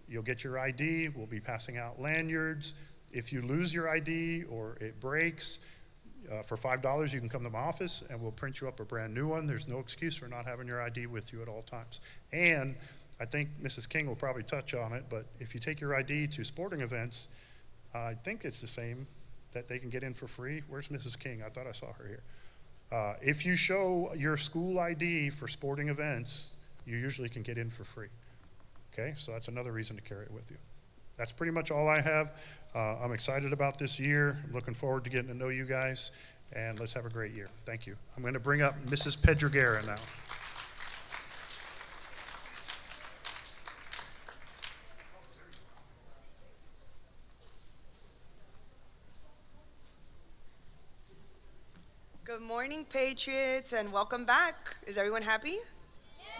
You'll get your ID. We'll be passing out lanyards. If you lose your ID or it breaks, for $5, you can come to my office and we'll print you up a brand new one. There's no excuse for not having your ID with you at all times. And I think Mrs. King will probably touch on it, but if you take your ID to sporting events, I think it's the same that they can get in for free. Where's Mrs. King? I thought I saw her here. If you show your school ID for sporting events, you usually can get in for free. Okay, so that's another reason to carry it with you. That's pretty much all I have. I'm excited about this year. I'm looking forward to getting to know you guys, and let's have a great year. Thank you. I'm going to bring up Mrs. Pedreguera now. Good morning, Patriots, and welcome back. Is everyone happy?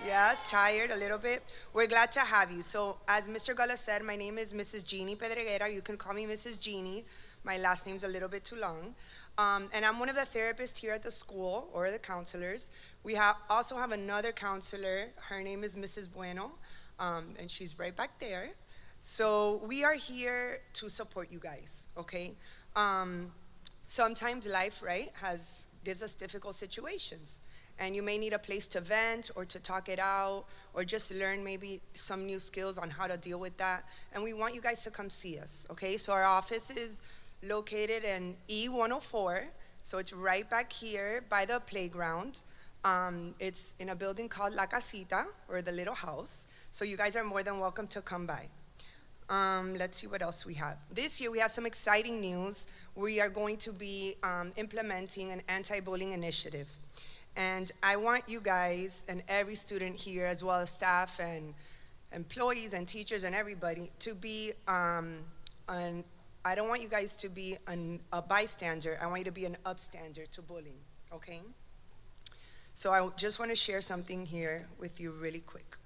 Yes, tired a little bit. We're glad to have you. So as Mr. Gullah said, my name is Mrs. Jeannie Pedreguera. You can call me Mrs. Jeannie. My last name's a little bit too long. And I'm one of the therapists here at the school, or the counselors. We also have another counselor. Her name is Mrs. Bueno, and she's right back there. So we are here to support you guys, okay? Sometimes life, right, gives us difficult situations. And you may need a place to vent or to talk it out or just learn maybe some new skills on how to deal with that. And we want you guys to come see us, okay? So our office is located in E104. So it's right back here by the playground. It's in a building called La Casita, or the Little House. So you guys are more than welcome to come by. Let's see what else we have. This year we have some exciting news. We are going to be implementing an anti-bullying initiative. And I want you guys and every student here, as well as staff and employees and teachers and everybody, to be, I don't want you guys to be a bystander. I want you to be an upstander to bullying, okay? So I just want to share something here with you really quick.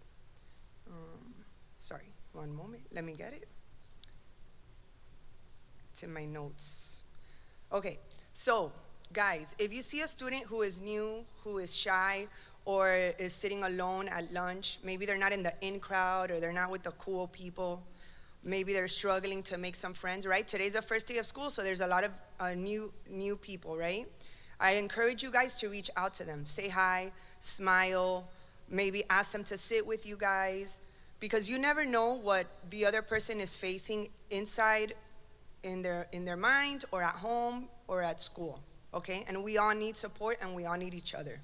Sorry, one moment. Let me get it. It's in my notes. Okay, so guys, if you see a student who is new, who is shy, or is sitting alone at lunch, maybe they're not in the in crowd or they're not with the cool people, maybe they're struggling to make some friends, right? Today's the first day of school, so there's a lot of new people, right? I encourage you guys to reach out to them. Say hi, smile, maybe ask them to sit with you guys, because you never know what the other person is facing inside in their mind or at home or at school. Okay, and we all need support and we all need each other.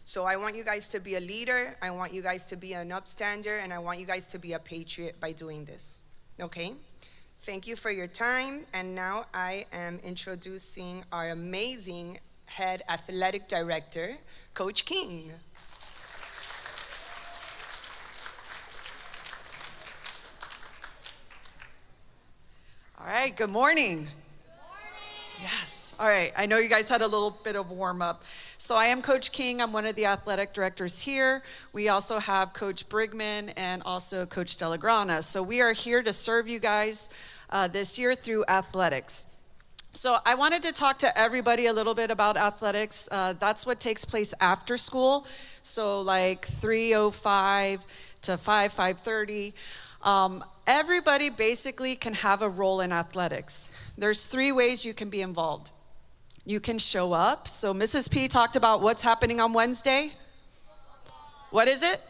So I want you guys to be a leader, I want you guys to be an upstander, and I want you guys to be a patriot by doing this, okay? Thank you for your time, and now I am introducing our amazing head athletic director, Coach King. All right, good morning. Yes. All right. I know you guys had a little bit of warm up. So I am Coach King. I'm one of the athletic directors here. We also have Coach Brigman and also Coach Delagrana. So we are here to serve you guys. this year through athletics. So I wanted to talk to everybody a little bit about athletics. That's what takes place after school. So like 3:05 to 5:30. Everybody basically can have a role in athletics. There's 3 ways you can be involved. You can show up. So Mrs. P talked about what's happening on Wednesday. What is it?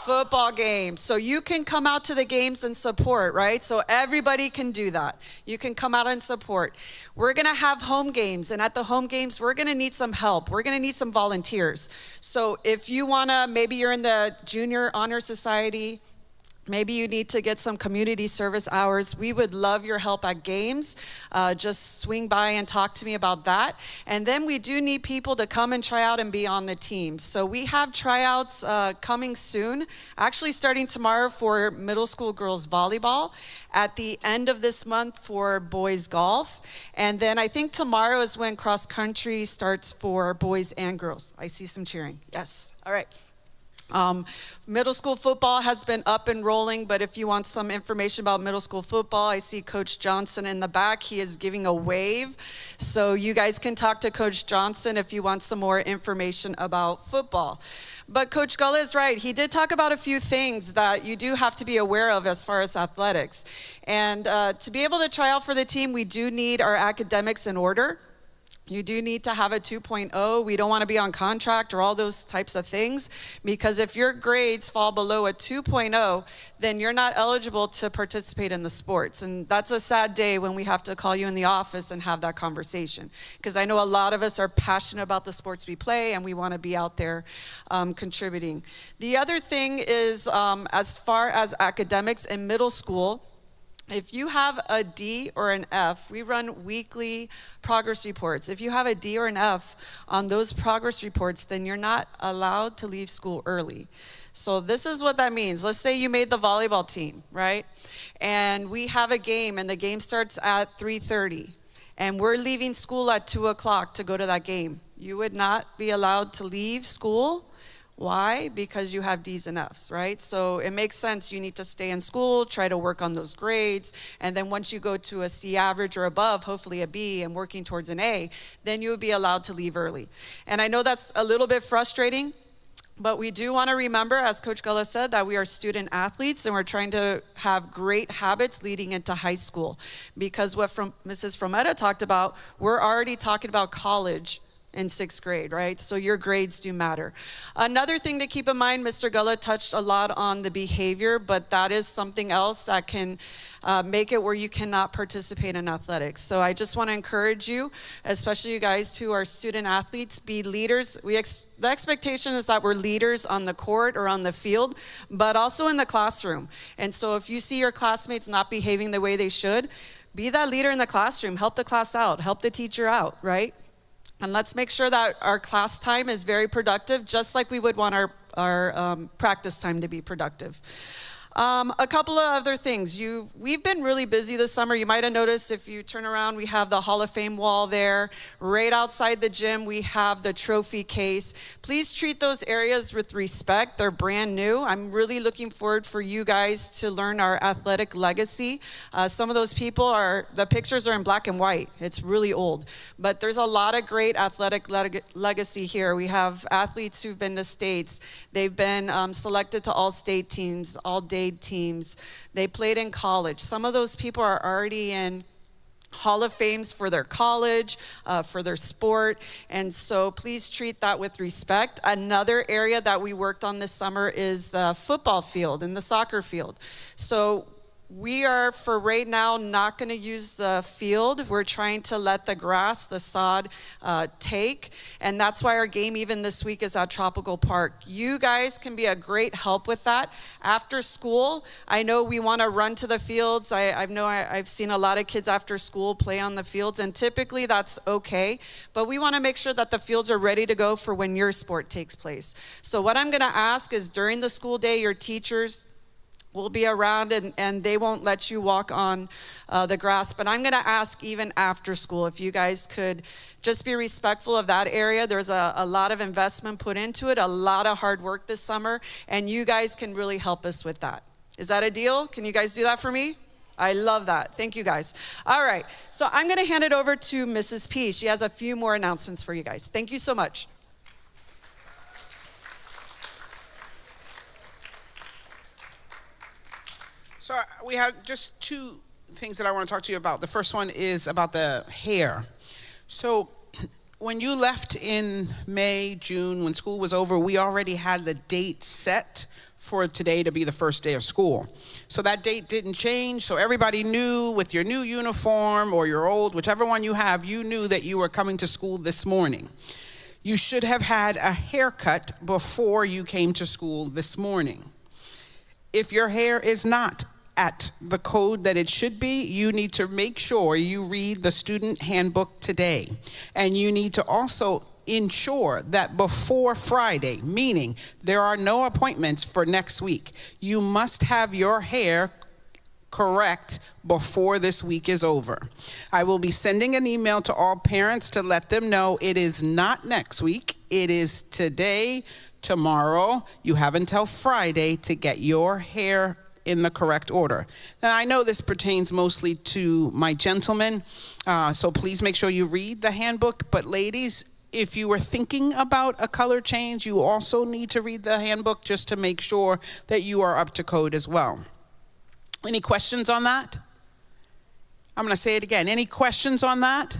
Football games. So you can come out to the games and support, right? So everybody can do that. You can come out and support. We're going to have home games, and at the home games, we're going to need some help. We're going to need some volunteers. So if you want to, maybe you're in the Junior Honor Society, maybe you need to get some community service hours. We would love your help at games. Just swing by and talk to me about that. And then we do need people to come and try out and be on the team. So we have tryouts coming soon, actually starting tomorrow for middle school girls volleyball, at the end of this month for boys golf. And then I think tomorrow is when cross country starts for boys and girls. I see some cheering. Yes. All right. Middle school football has been up and rolling, but if you want some information about middle school football, I see Coach Johnson in the back. He is giving a wave. So you guys can talk to Coach Johnson if you want some more information about football. But Coach Gullah is right. He did talk about a few things that you do have to be aware of as far as athletics. And to be able to try out for the team, we do need our academics in order. You do need to have a 2.0. We don't want to be on contract or all those types of things, because if your grades fall below a 2.0, then you're not eligible to participate in the sports. And that's a sad day when we have to call you in the office and have that conversation, because I know a lot of us are passionate about the sports we play and we want to be out there contributing. The other thing is, as far as academics in middle school, if you have a D or an F, we run weekly progress reports. If you have a D or an F on those progress reports, then you're not allowed to leave school early. So this is what that means. Let's say you made the volleyball team, right? And we have a game, and the game starts at 3:30, and we're leaving school at 2 o'clock to go to that game. You would not be allowed to leave school. Why? Because you have D's and F's, right? So it makes sense. You need to stay in school, try to work on those grades, and then once you go to a C average or above, hopefully a B, and working towards an A, then you would be allowed to leave early. And I know that's a little bit frustrating, but we do want to remember, as Coach Gullah said, that we are student athletes and we're trying to have great habits leading into high school. Because what Mrs. Frometta talked about, we're already talking about college in 6th grade, right? So your grades do matter. Another thing to keep in mind, Mr. Gullah touched a lot on the behavior, but that is something else that can make it where you cannot participate in athletics. So I just want to encourage you, especially you guys who are student athletes, be leaders. The expectation is that we're leaders on the court or on the field, but also in the classroom. And so if you see your classmates not behaving the way they should, be that leader in the classroom. Help the class out. Help the teacher out, right? And let's make sure that our class time is very productive, just like we would want our practice time to be productive. A couple of other things. We've been really busy this summer. You might have noticed if you turn around, we have the Hall of Fame wall there. Right outside the gym, we have the trophy case. Please treat those areas with respect. They're brand new. I'm really looking forward for you guys to learn our athletic legacy. Some of those people the pictures are in black and white. It's really old. But there's a lot of great athletic legacy here. We have athletes who've been to states. They've been selected to all-state teams, all-day teams. They played in college. Some of those people are already in Hall of Fames for their college, for their sport, and so please treat that with respect. Another area that we worked on this summer is the football field and the soccer field. So we are, for right now, not going to use the field. We're trying to let the grass, the sod, take. And that's why our game even this week is at Tropical Park. You guys can be a great help with that. After school, I know we want to run to the fields. I've seen a lot of kids after school play on the fields, and typically that's okay. But we want to make sure that the fields are ready to go for when your sport takes place. So what I'm going to ask is, during the school day, your teachers will be around, and they won't let you walk on the grass. But I'm going to ask, even after school, if you guys could just be respectful of that area. There's a lot of investment put into it, a lot of hard work this summer, and you guys can really help us with that. Is that a deal? Can you guys do that for me? I love that. Thank you guys. All right, so I'm gonna hand it over to Mrs. P. She has a few more announcements for you guys. Thank you so much. So we have just two things that I want to talk to you about. The first one is about the hair. So when you left in May, June, when school was over, we already had the date set for today to be the first day of school. So that date didn't change. So everybody knew with your new uniform or your old, whichever one you have, you knew that you were coming to school this morning. You should have had a haircut before you came to school this morning. If your hair is not at the code that it should be, you need to make sure you read the student handbook today. And you need to also ensure that before Friday, meaning there are no appointments for next week, you must have your hair correct before this week is over. I will be sending an email to all parents to let them know it is not next week, it is today, tomorrow. You have until Friday to get your hair in the correct order. Now, I know this pertains mostly to my gentlemen, so please make sure you read the handbook. But ladies, if you were thinking about a color change, you also need to read the handbook just to make sure that you are up to code as well. Any questions on that? I'm going to say it again. Any questions on that?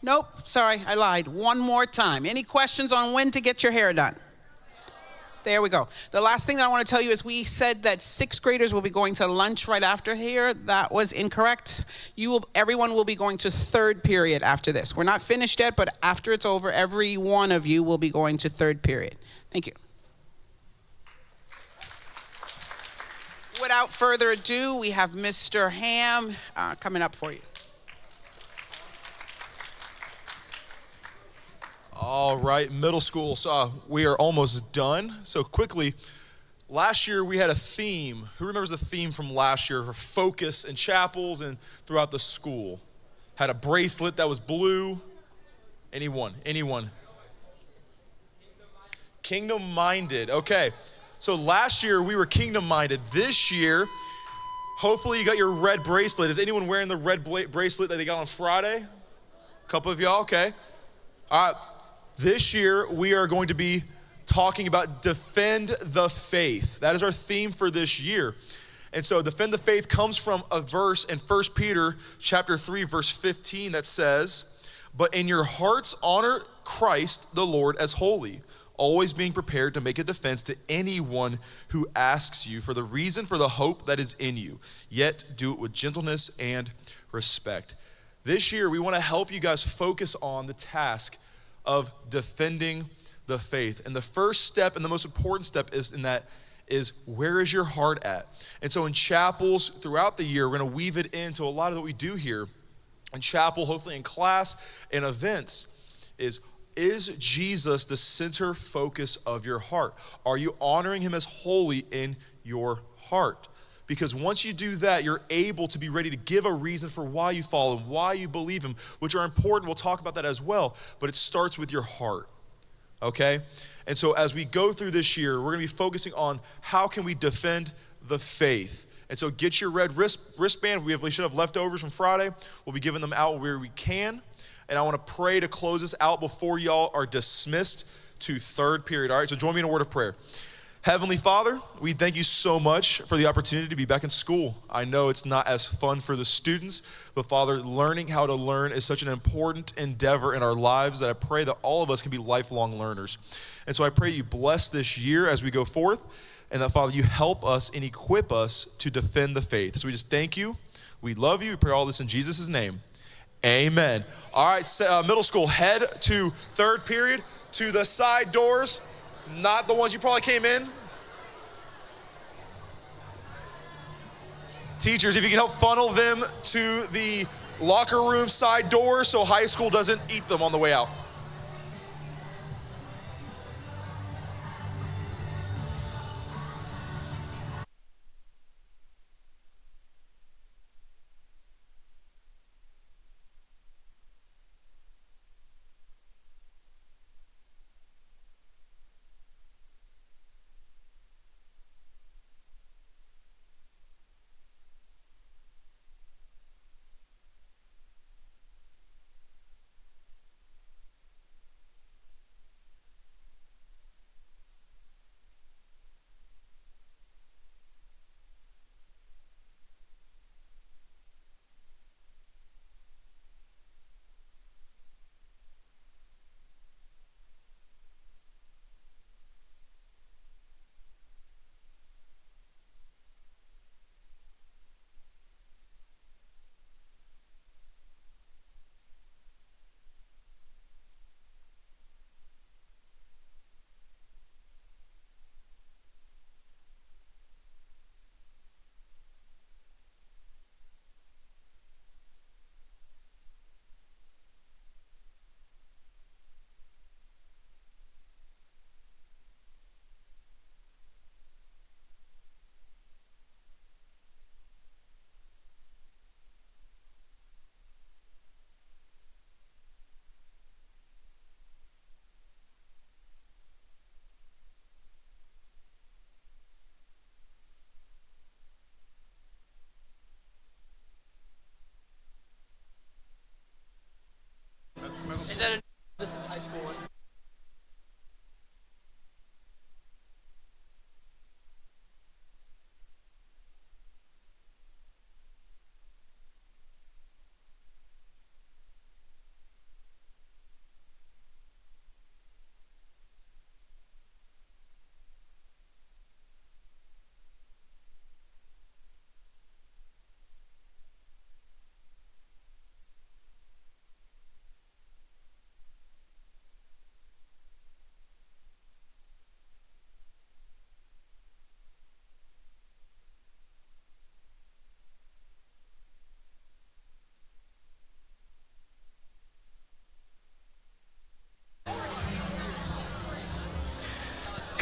Nope, sorry, I lied. One more time. Any questions on when to get your hair done? There we go. The last thing that I want to tell you is we said that sixth graders will be going to lunch right after here. That was incorrect. Everyone will be going to third period after this. We're not finished yet, but after it's over, every one of you will be going to third period. Thank you. Without further ado, we have Mr. Ham coming up for you. All right, middle school. So we are almost done. So quickly, last year we had a theme. Who remembers the theme from last year for focus in chapels and throughout the school? Had a bracelet that was blue. Anyone? Kingdom-minded. Okay. So last year we were kingdom-minded. This year, hopefully you got your red bracelet. Is anyone wearing the red bracelet that they got on Friday? A couple of y'all, okay. All right. This year, we are going to be talking about defend the faith. That is our theme for this year. And so defend the faith comes from a verse in 1 Peter chapter 3, verse 15 that says, "But in your hearts honor Christ the Lord as holy, always being prepared to make a defense to anyone who asks you for the reason for the hope that is in you, yet do it with gentleness and respect." This year, we want to help you guys focus on the task of defending the faith. And the first step and the most important step is where is your heart at? And so in chapels throughout the year, we're going to weave it into a lot of what we do here in chapel, hopefully in class and events, is Jesus the center focus of your heart? Are you honoring him as holy in your heart? Because once you do that, you're able to be ready to give a reason for why you follow him, why you believe him, which are important. We'll talk about that as well, but it starts with your heart, okay? And so as we go through this year, we're gonna be focusing on how can we defend the faith. And so get your red wristband. We should have leftovers from Friday. We'll be giving them out where we can. And I wanna pray to close this out before y'all are dismissed to third period. All right, so join me in a word of prayer. Heavenly Father, we thank you so much for the opportunity to be back in school. I know it's not as fun for the students, but Father, learning how to learn is such an important endeavor in our lives that I pray that all of us can be lifelong learners. And so I pray you bless this year as we go forth, and that Father, you help us and equip us to defend the faith. So we just thank you. We love you. We pray all this in Jesus' name. Amen. All right, middle school, head to third period, to the side doors. Not the ones you probably came in. Teachers, if you can help funnel them to the locker room side door so high school doesn't eat them on the way out. Is that this is high school one?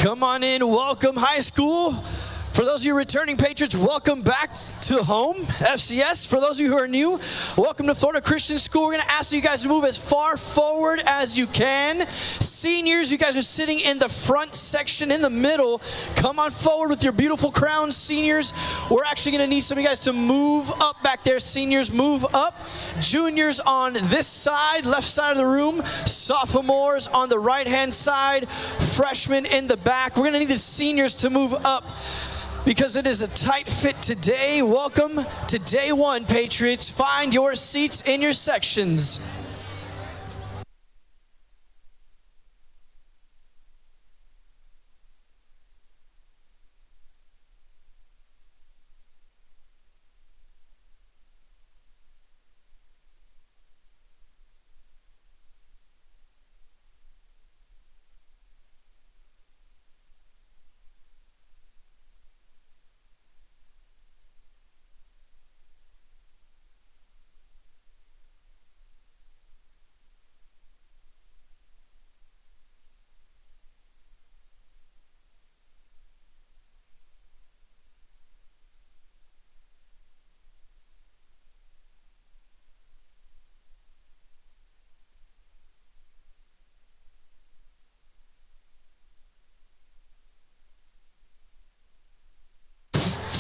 Come on in, welcome high school. For those of you returning patrons, welcome back to home, FCS. For those of you who are new, welcome to Florida Christian School. We're gonna ask you guys to move as far forward as you can. Seniors, you guys are sitting in the front section in the middle. Come on forward with your beautiful crowns, seniors. We're actually gonna need some of you guys to move up back there. Seniors, move up. Juniors on this side, left side of the room. Sophomores on the right-hand side. Freshmen in the back. We're gonna need the seniors to move up because it is a tight fit today. Welcome to day one, Patriots. Find your seats in your sections.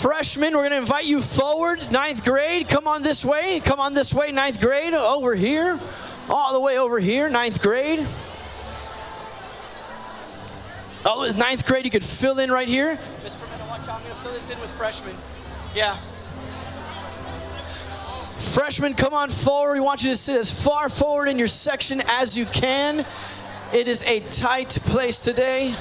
Freshmen, we're going to invite you forward. Ninth grade, come on this way. Come on this way, ninth grade. Over here. All the way over here, ninth grade. Oh, ninth grade, you could fill in right here. Miss Fermenta, watch out. I'm going to fill this in with freshmen. Yeah. Freshmen, come on forward. We want you to sit as far forward in your section as you can. It is a tight place today.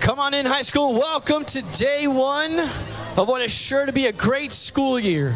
Come on in, high school. Welcome to day one of what is sure to be a great school year.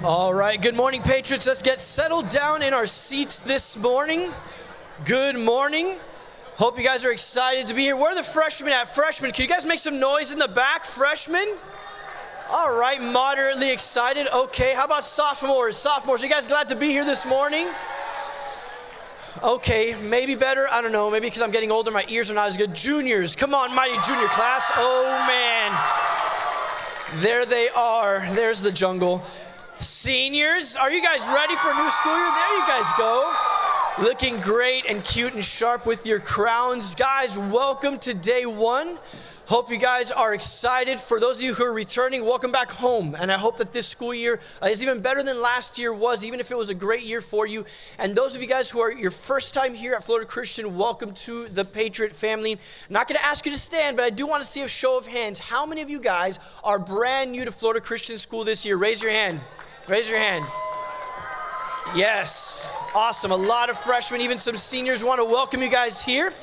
All right, good morning, Patriots. Let's get settled down in our seats this morning. Good morning. Hope you guys are excited to be here. Where are the freshmen at? Freshmen, can you guys make some noise in the back? Freshmen? All right, moderately excited. Okay, how about sophomores? Sophomores, are you guys glad to be here this morning? Okay, maybe better. I don't know. Maybe because I'm getting older, my ears are not as good. Juniors, come on, mighty junior class. Oh, man. There they are. There's the jungle. Seniors, are you guys ready for a new school year? There you guys go. Looking great and cute and sharp with your crowns. Guys, welcome to day one. Hope you guys are excited. For those of you who are returning, welcome back home. And I hope that this school year is even better than last year was, even if it was a great year for you. And those of you guys who are your first time here at Florida Christian, welcome to the Patriot family. I'm not going to ask you to stand, but I do want to see a show of hands. How many of you guys are brand new to Florida Christian School this year? Raise your hand. Raise your hand. Yes. Awesome. A lot of freshmen, even some seniors. Want to welcome you guys here.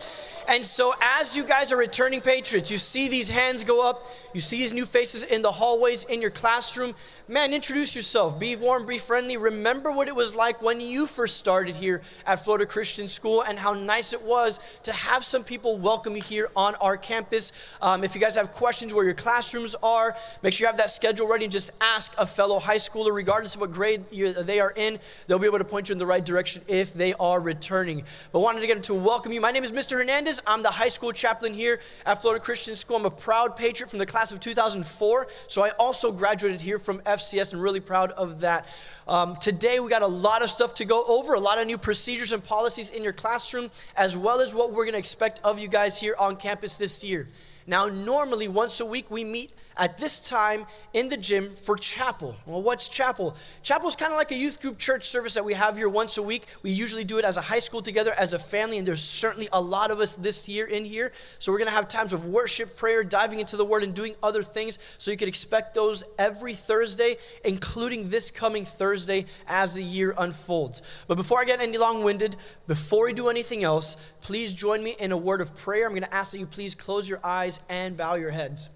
And so as you guys are returning Patriots, you see these hands go up, you see these new faces in the hallways, in your classroom. Man, introduce yourself, be warm, be friendly. Remember what it was like when you first started here at Florida Christian School and how nice it was to have some people welcome you here on our campus. If you guys have questions where your classrooms are, make sure you have that schedule ready and just ask a fellow high schooler, regardless of what grade they are in. They'll be able to point you in the right direction if they are returning. But wanted to get to welcome you. My name is Mr. Hernandez. I'm the high school chaplain here at Florida Christian School. I'm a proud Patriot from the class of 2004. So I also graduated here from FCS and really proud of that. Today we got a lot of stuff to go over, a lot of new procedures and policies in your classroom, as well as what we're going to expect of you guys here on campus this year. Now, normally once a week we meet at this time in the gym for chapel. Well, what's chapel? Chapel is kind of like a youth group church service that we have here once a week. We usually do it as a high school together, as a family, and there's certainly a lot of us this year in here. So we're going to have times of worship, prayer, diving into the word, and doing other things. So you can expect those every Thursday, including this coming Thursday as the year unfolds. But before I get any long-winded, before we do anything else, please join me in a word of prayer. I'm going to ask that you please close your eyes and bow your heads.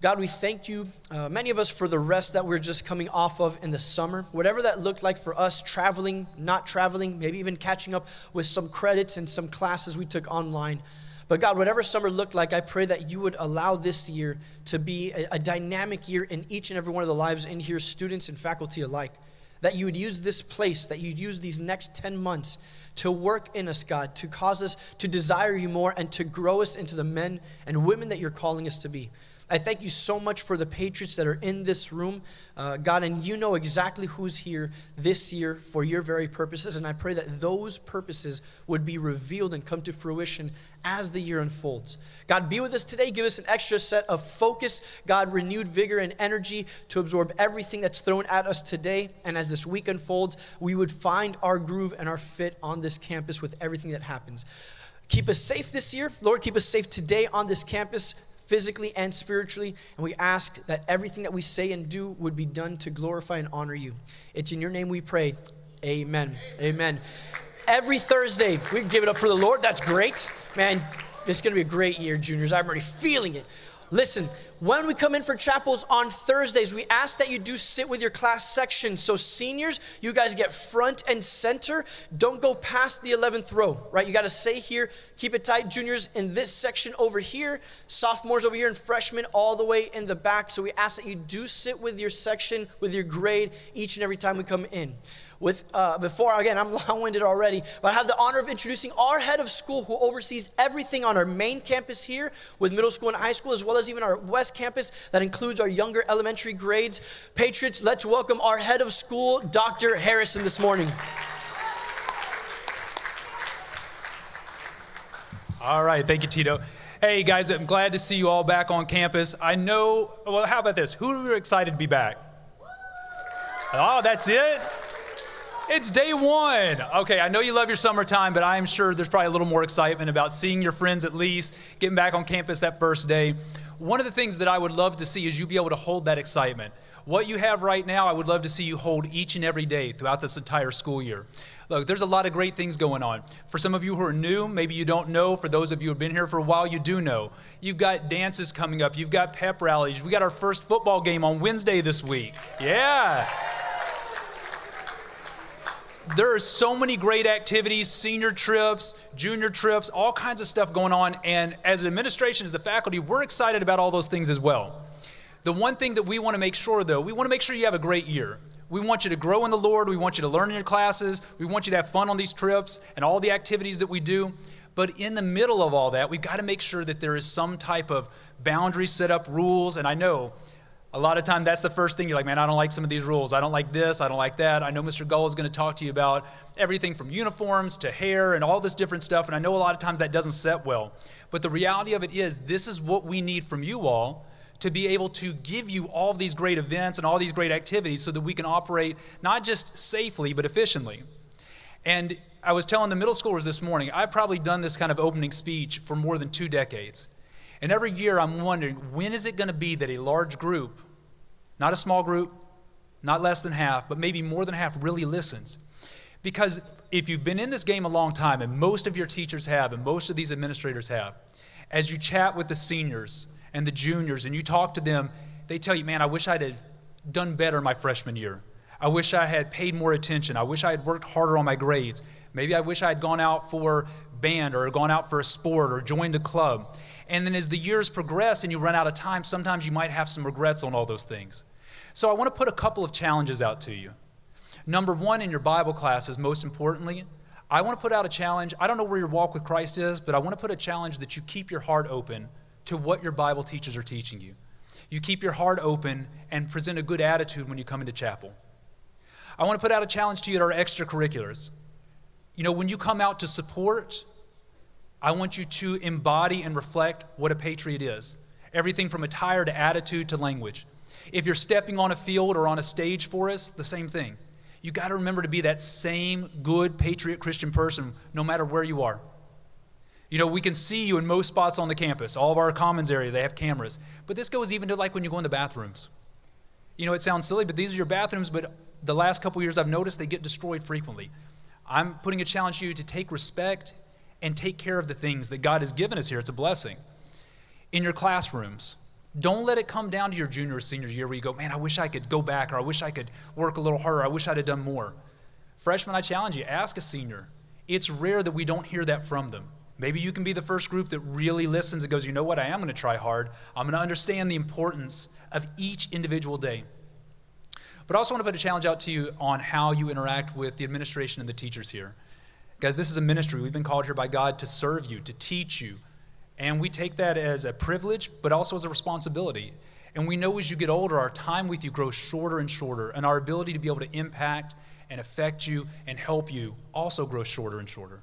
God, we thank you, many of us, for the rest that we're just coming off of in the summer. Whatever that looked like for us, traveling, not traveling, maybe even catching up with some credits and some classes we took online. But God, whatever summer looked like, I pray that you would allow this year to be a dynamic year in each and every one of the lives in here, students and faculty alike. That you would use this place, that you'd use these next 10 months to work in us, God, to cause us to desire you more and to grow us into the men and women that you're calling us to be. I thank you so much for the Patriots that are in this room, God, and you know exactly who's here this year for your very purposes, and I pray that those purposes would be revealed and come to fruition as the year unfolds. God, be with us today. Give us an extra set of focus, God, renewed vigor and energy to absorb everything that's thrown at us today, and as this week unfolds, we would find our groove and our fit on this campus with everything that happens. Keep us safe this year. Lord, keep us safe today on this campus, physically and spiritually, and we ask that everything that we say and do would be done to glorify and honor you. It's in your name we pray. Amen. Amen. Every Thursday, we can give it up for the Lord. That's great. Man, this is going to be a great year, juniors. I'm already feeling it. Listen, when we come in for chapels on Thursdays, we ask that you do sit with your class section. So seniors, you guys get front and center. Don't go past the 11th row, right? You got to stay here. Keep it tight. Juniors in this section over here, sophomores over here, and freshmen all the way in the back. So we ask that you do sit with your section, with your grade, each and every time we come in. Before, again, I'm long-winded already, but I have the honor of introducing our head of school who oversees everything on our main campus here with middle school and high school, as well as even our west campus that includes our younger elementary grades. Patriots, let's welcome our head of school, Dr. Harrison, this morning. All right, thank you, Tito. Hey, guys, I'm glad to see you all back on campus. I know, well, how about this? Who are excited to be back? Oh, that's it? It's day one. Okay, I know you love your summertime, but I'm sure there's probably a little more excitement about seeing your friends at least, getting back on campus that first day. One of the things that I would love to see is you be able to hold that excitement. What you have right now, I would love to see you hold each and every day throughout this entire school year. Look, there's a lot of great things going on. For some of you who are new, maybe you don't know. For those of you who have been here for a while, you do know. You've got dances coming up. You've got pep rallies. We got our first football game on Wednesday this week. Yeah. There are so many great activities, senior trips, junior trips, all kinds of stuff going on. And as an administration, as a faculty, we're excited about all those things as well. The one thing that we want to make sure, though, we want to make sure you have a great year. We want you to grow in the Lord. We want you to learn in your classes. We want you to have fun on these trips and all the activities that we do. But in the middle of all that, we've got to make sure that there is some type of boundary set up, rules. And I know A lot of time, that's the first thing. You're like, man, I don't like some of these rules. I don't like this. I don't like that. I know Mr. Gull is going to talk to you about everything from uniforms to hair and all this different stuff. And I know a lot of times that doesn't set well. But the reality of it is, this is what we need from you all to be able to give you all these great events and all these great activities so that we can operate not just safely, but efficiently. And I was telling the middle schoolers this morning, I've probably done this kind of opening speech for more than 2 decades. And every year I'm wondering, when is it going to be that a large group, not a small group, not less than half, but maybe more than half really listens? Because if you've been in this game a long time, and most of your teachers have, and most of these administrators have, as you chat with the seniors and the juniors and you talk to them, they tell you, man, I wish I'd have done better my freshman year. I wish I had paid more attention. I wish I had worked harder on my grades. Maybe I wish I had gone out for band or gone out for a sport or joined a club. And then as the years progress and you run out of time, sometimes you might have some regrets on all those things. So I want to put a couple of challenges out to you. Number one, in your Bible classes, most importantly, I want to put out a challenge. I don't know where your walk with Christ is, but I want to put a challenge that you keep your heart open to what your Bible teachers are teaching you. You keep your heart open and present a good attitude when you come into chapel. I want to put out a challenge to you at our extracurriculars. You know, when you come out to support, I want you to embody and reflect what a patriot is. Everything from attire to attitude to language. If you're stepping on a field or on a stage for us, the same thing. You got to remember to be that same good patriot Christian person no matter where you are. You know, we can see you in most spots on the campus. All of our commons area, they have cameras. But this goes even to like when you go in the bathrooms. You know, it sounds silly, but these are your bathrooms, but the last couple years I've noticed they get destroyed frequently. I'm putting a challenge to you to take respect and take care of the things that God has given us here. It's a blessing. In your classrooms, don't let it come down to your junior or senior year where you go, man, I wish I could go back, or I wish I could work a little harder, I wish I'd have done more. Freshmen, I challenge you, ask a senior. It's rare that we don't hear that from them. Maybe you can be the first group that really listens and goes, you know what, I am going to try hard. I'm going to understand the importance of each individual day. But I also want to put a challenge out to you on how you interact with the administration and the teachers here. Guys, this is a ministry. We've been called here by God to serve you, to teach you. And we take that as a privilege, but also as a responsibility. And we know as you get older, our time with you grows shorter and shorter, and our ability to be able to impact and affect you and help you also grows shorter and shorter.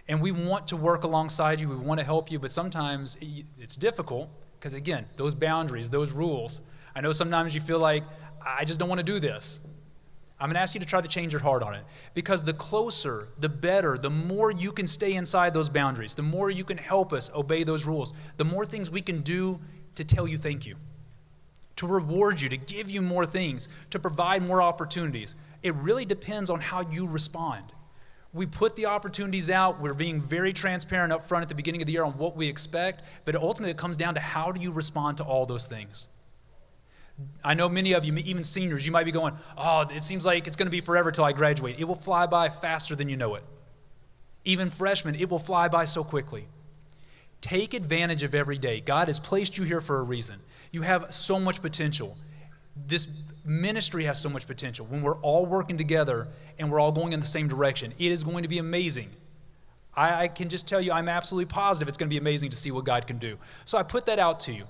And we want to work alongside you. We want to help you, but sometimes it's difficult because, again, those boundaries, those rules. I know sometimes you feel like, I just don't want to do this. I'm going to ask you to try to change your heart on it, because the closer, the better, the more you can stay inside those boundaries, the more you can help us obey those rules, the more things we can do to tell you thank you, to reward you, to give you more things, to provide more opportunities. It really depends on how you respond. We put the opportunities out. We're being very transparent up front at the beginning of the year on what we expect, but ultimately it comes down to how do you respond to all those things. I know many of you, even seniors, you might be going, oh, it seems like it's going to be forever till I graduate. It will fly by faster than you know it. Even freshmen, it will fly by so quickly. Take advantage of every day. God has placed you here for a reason. You have so much potential. This ministry has so much potential. When we're all working together and we're all going in the same direction, it is going to be amazing. I can just tell you, I'm absolutely positive it's going to be amazing to see what God can do. So I put that out to you.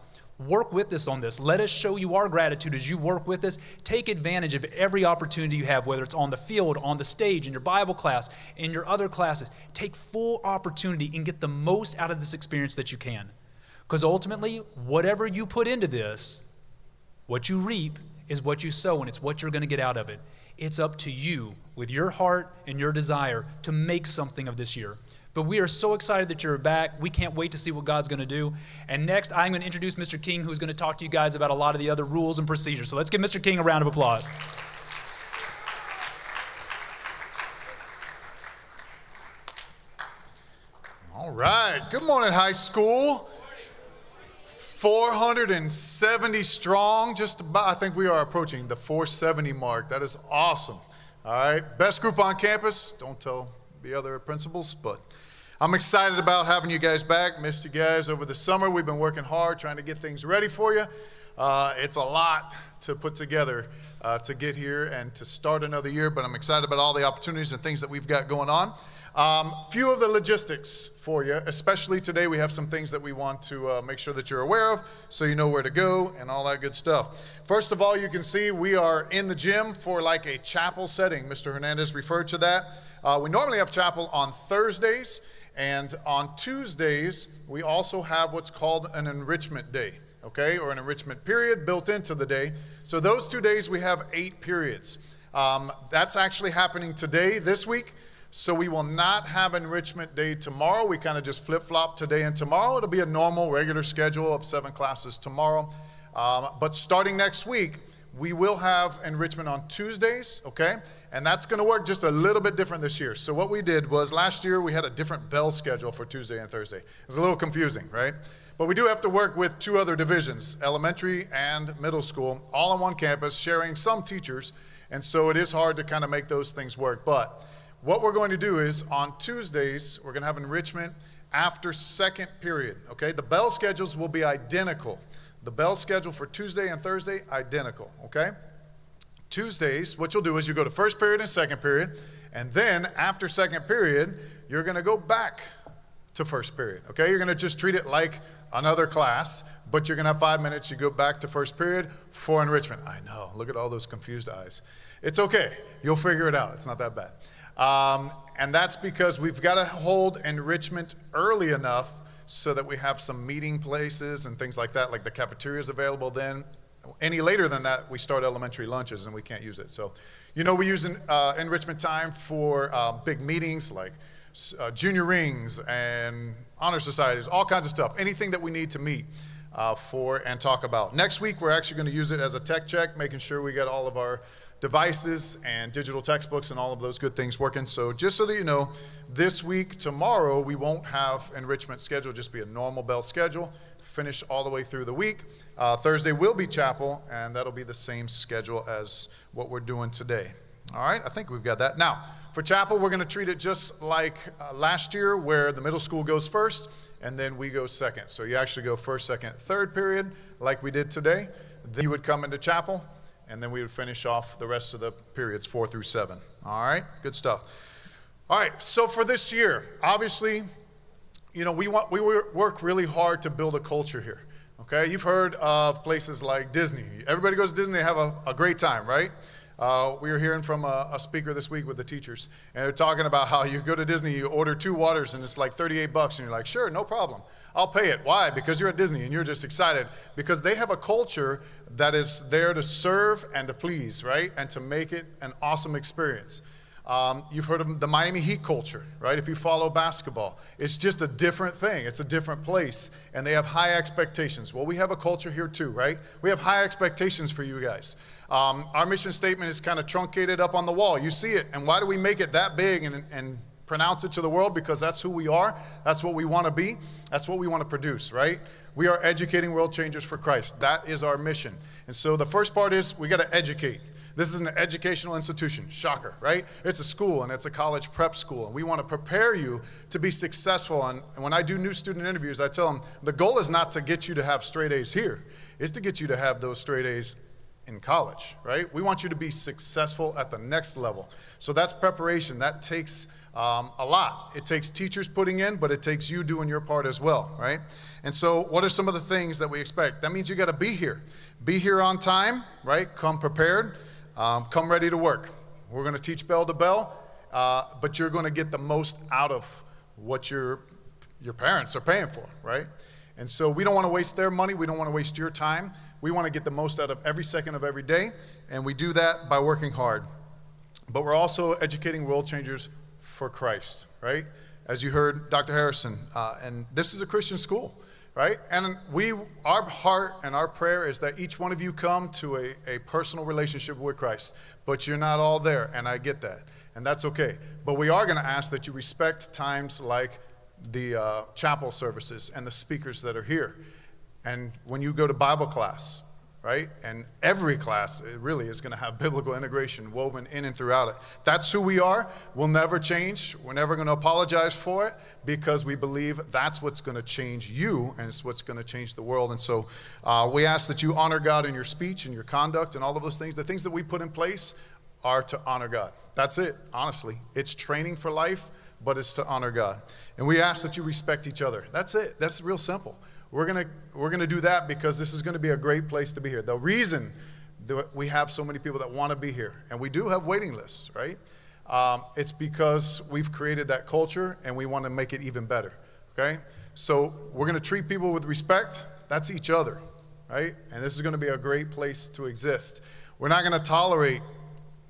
Work with us on this. Let us show you our gratitude as you work with us. Take advantage of every opportunity you have, whether it's on the field, on the stage, in your Bible class, in your other classes. Take full opportunity and get the most out of this experience that you can. Because ultimately, whatever you put into this, what you reap is what you sow, and it's what you're going to get out of it. It's up to you, with your heart and your desire, to make something of this year. But we are so excited that you're back. We can't wait to see what God's going to do. And next, I'm going to introduce Mr. King, who's going to talk to you guys about a lot of the other rules and procedures. So let's give Mr. King a round of applause. All right. Good morning, high school. 470 strong, just about. I think we are approaching the 470 mark. That is awesome. All right. Best group on campus. Don't tell the other principals, but I'm excited about having you guys back. Missed you guys over the summer. We've been working hard trying to get things ready for you. It's a lot to put together to get here and to start another year, but I'm excited about all the opportunities and things that we've got going on. Few of the logistics for you, especially today. We have some things that we want to make sure that you're aware of so you know where to go and all that good stuff. First of all, you can see we are in the gym for like a chapel setting. Mr. Hernandez referred to that. We normally have chapel on Thursdays, and on Tuesdays, we also have what's called an enrichment day, okay, or an enrichment period built into the day. So those 2 days, we have 8 periods. That's actually happening today, this week. So we will not have enrichment day tomorrow. We kind of just flip-flop today and tomorrow. It'll be a normal, regular schedule of 7 classes tomorrow. But starting next week, we will have enrichment on Tuesdays, okay? And that's going to work just a little bit different this year. So what we did was last year we had a different bell schedule for Tuesday and Thursday. It was a little confusing, right? But we do have to work with 2 other divisions, elementary and middle school, all on one campus, sharing some teachers. And so it is hard to kind of make those things work. But what we're going to do is on Tuesdays, we're going to have enrichment after second period, okay? The bell schedules will be identical. The bell schedule for Tuesday and Thursday, identical, okay? Tuesdays, what you'll do is you go to first period and second period, and then after second period, you're going to go back to first period, okay? You're going to just treat it like another class, but you're going to have 5 minutes. You go back to first period for enrichment. I know, look at all those confused eyes. It's okay. You'll figure it out. It's not that bad. And that's because we've got to hold enrichment early enough so that we have some meeting places and things like that, like the cafeteria is available then. Any later than that, we start elementary lunches and we can't use it. So, you know, we use enrichment time for big meetings like junior rings and honor societies, all kinds of stuff, anything that we need to meet for and talk about. Next week, we're actually going to use it as a tech check, making sure we get all of our devices and digital textbooks and all of those good things working. So just so that you know, this week, tomorrow, we won't have enrichment schedule, just be a normal bell schedule, finish all the way through the week. Thursday will be chapel, and that'll be the same schedule as what we're doing today. All right, I think we've got that. Now, for chapel, we're going to treat it just like last year, where the middle school goes first, and then we go second. So you actually go first, second, third period, like we did today. Then you would come into chapel, and then we would finish off the rest of the periods, 4 through 7. All right, good stuff. All right, so for this year, obviously, you know, we work really hard to build a culture here. Okay, you've heard of places like Disney. Everybody goes to Disney, they have a great time, right? We were hearing from a speaker this week with the teachers, and they're talking about how you go to Disney, you order 2 waters, and it's like $38, and you're like, sure, no problem. I'll pay it. Why? Because you're at Disney, and you're just excited. Because they have a culture that is there to serve and to please, right? And to make it an awesome experience. You've heard of the Miami Heat culture, right? If you follow basketball, it's just a different thing. It's a different place, and they have high expectations. Well, we have a culture here too, right? We have high expectations for you guys. Our mission statement is kind of truncated up on the wall. You see it, and why do we make it that big and pronounce it to the world? Because that's who we are. That's what we want to be. That's what we want to produce, right? We are educating world changers for Christ. That is our mission. And so the first part is we got to educate. This is an educational institution. Shocker, right? It's a school, and it's a college prep school. And we want to prepare you to be successful. And when I do new student interviews, I tell them the goal is not to get you to have straight A's here. It's to get you to have those straight A's in college, right? We want you to be successful at the next level. So that's preparation. That takes a lot. It takes teachers putting in, but it takes you doing your part as well, right? And so what are some of the things that we expect? That means you got to be here. Be here on time, right? Come prepared. Come ready to work. We're going to teach bell to bell, but you're going to get the most out of what your parents are paying for, right? And so we don't want to waste their money. We don't want to waste your time. We want to get the most out of every second of every day, and we do that by working hard. But we're also educating world changers for Christ, right? As you heard Dr. Harrison, and this is a Christian school, right? And our heart and our prayer is that each one of you come to a personal relationship with Christ, but you're not all there, and I get that, and that's okay. But we are going to ask that you respect times like the chapel services and the speakers that are here. And when you go to Bible class, right? And every class really is going to have biblical integration woven in and throughout it. That's who we are. We'll never change. We're never going to apologize for it because we believe that's what's going to change you and it's what's going to change the world. And so we ask that you honor God in your speech and your conduct and all of those things. The things that we put in place are to honor God. That's it, honestly. It's training for life but it's to honor God. And we ask that you respect each other. That's it. That's real simple. We're gonna do that because this is gonna be a great place to be here. The reason that we have so many people that want to be here, and we do have waiting lists, right? It's because we've created that culture and we want to make it even better, okay? So we're going to treat people with respect. That's each other, right? And this is going to be a great place to exist. We're not going to tolerate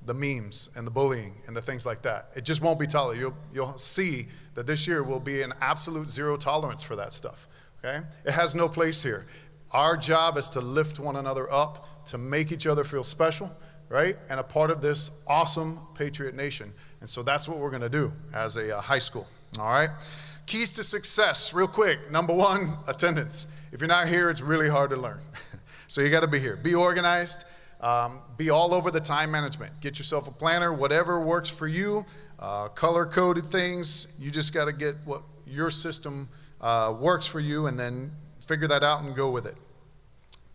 the memes and the bullying and the things like that. It just won't be tolerated. You'll see that this year will be an absolute zero tolerance for that stuff, okay? It has no place here. Our job is to lift one another up, to make each other feel special, right? And a part of this awesome Patriot Nation. And so that's what we're gonna do as a high school, all right? Keys to success, real quick. Number one, attendance. If you're not here, it's really hard to learn. So you gotta be here. Be organized, be all over the time management. Get yourself a planner, whatever works for you, color-coded things. You just gotta get what your system works for you and then figure that out and go with it.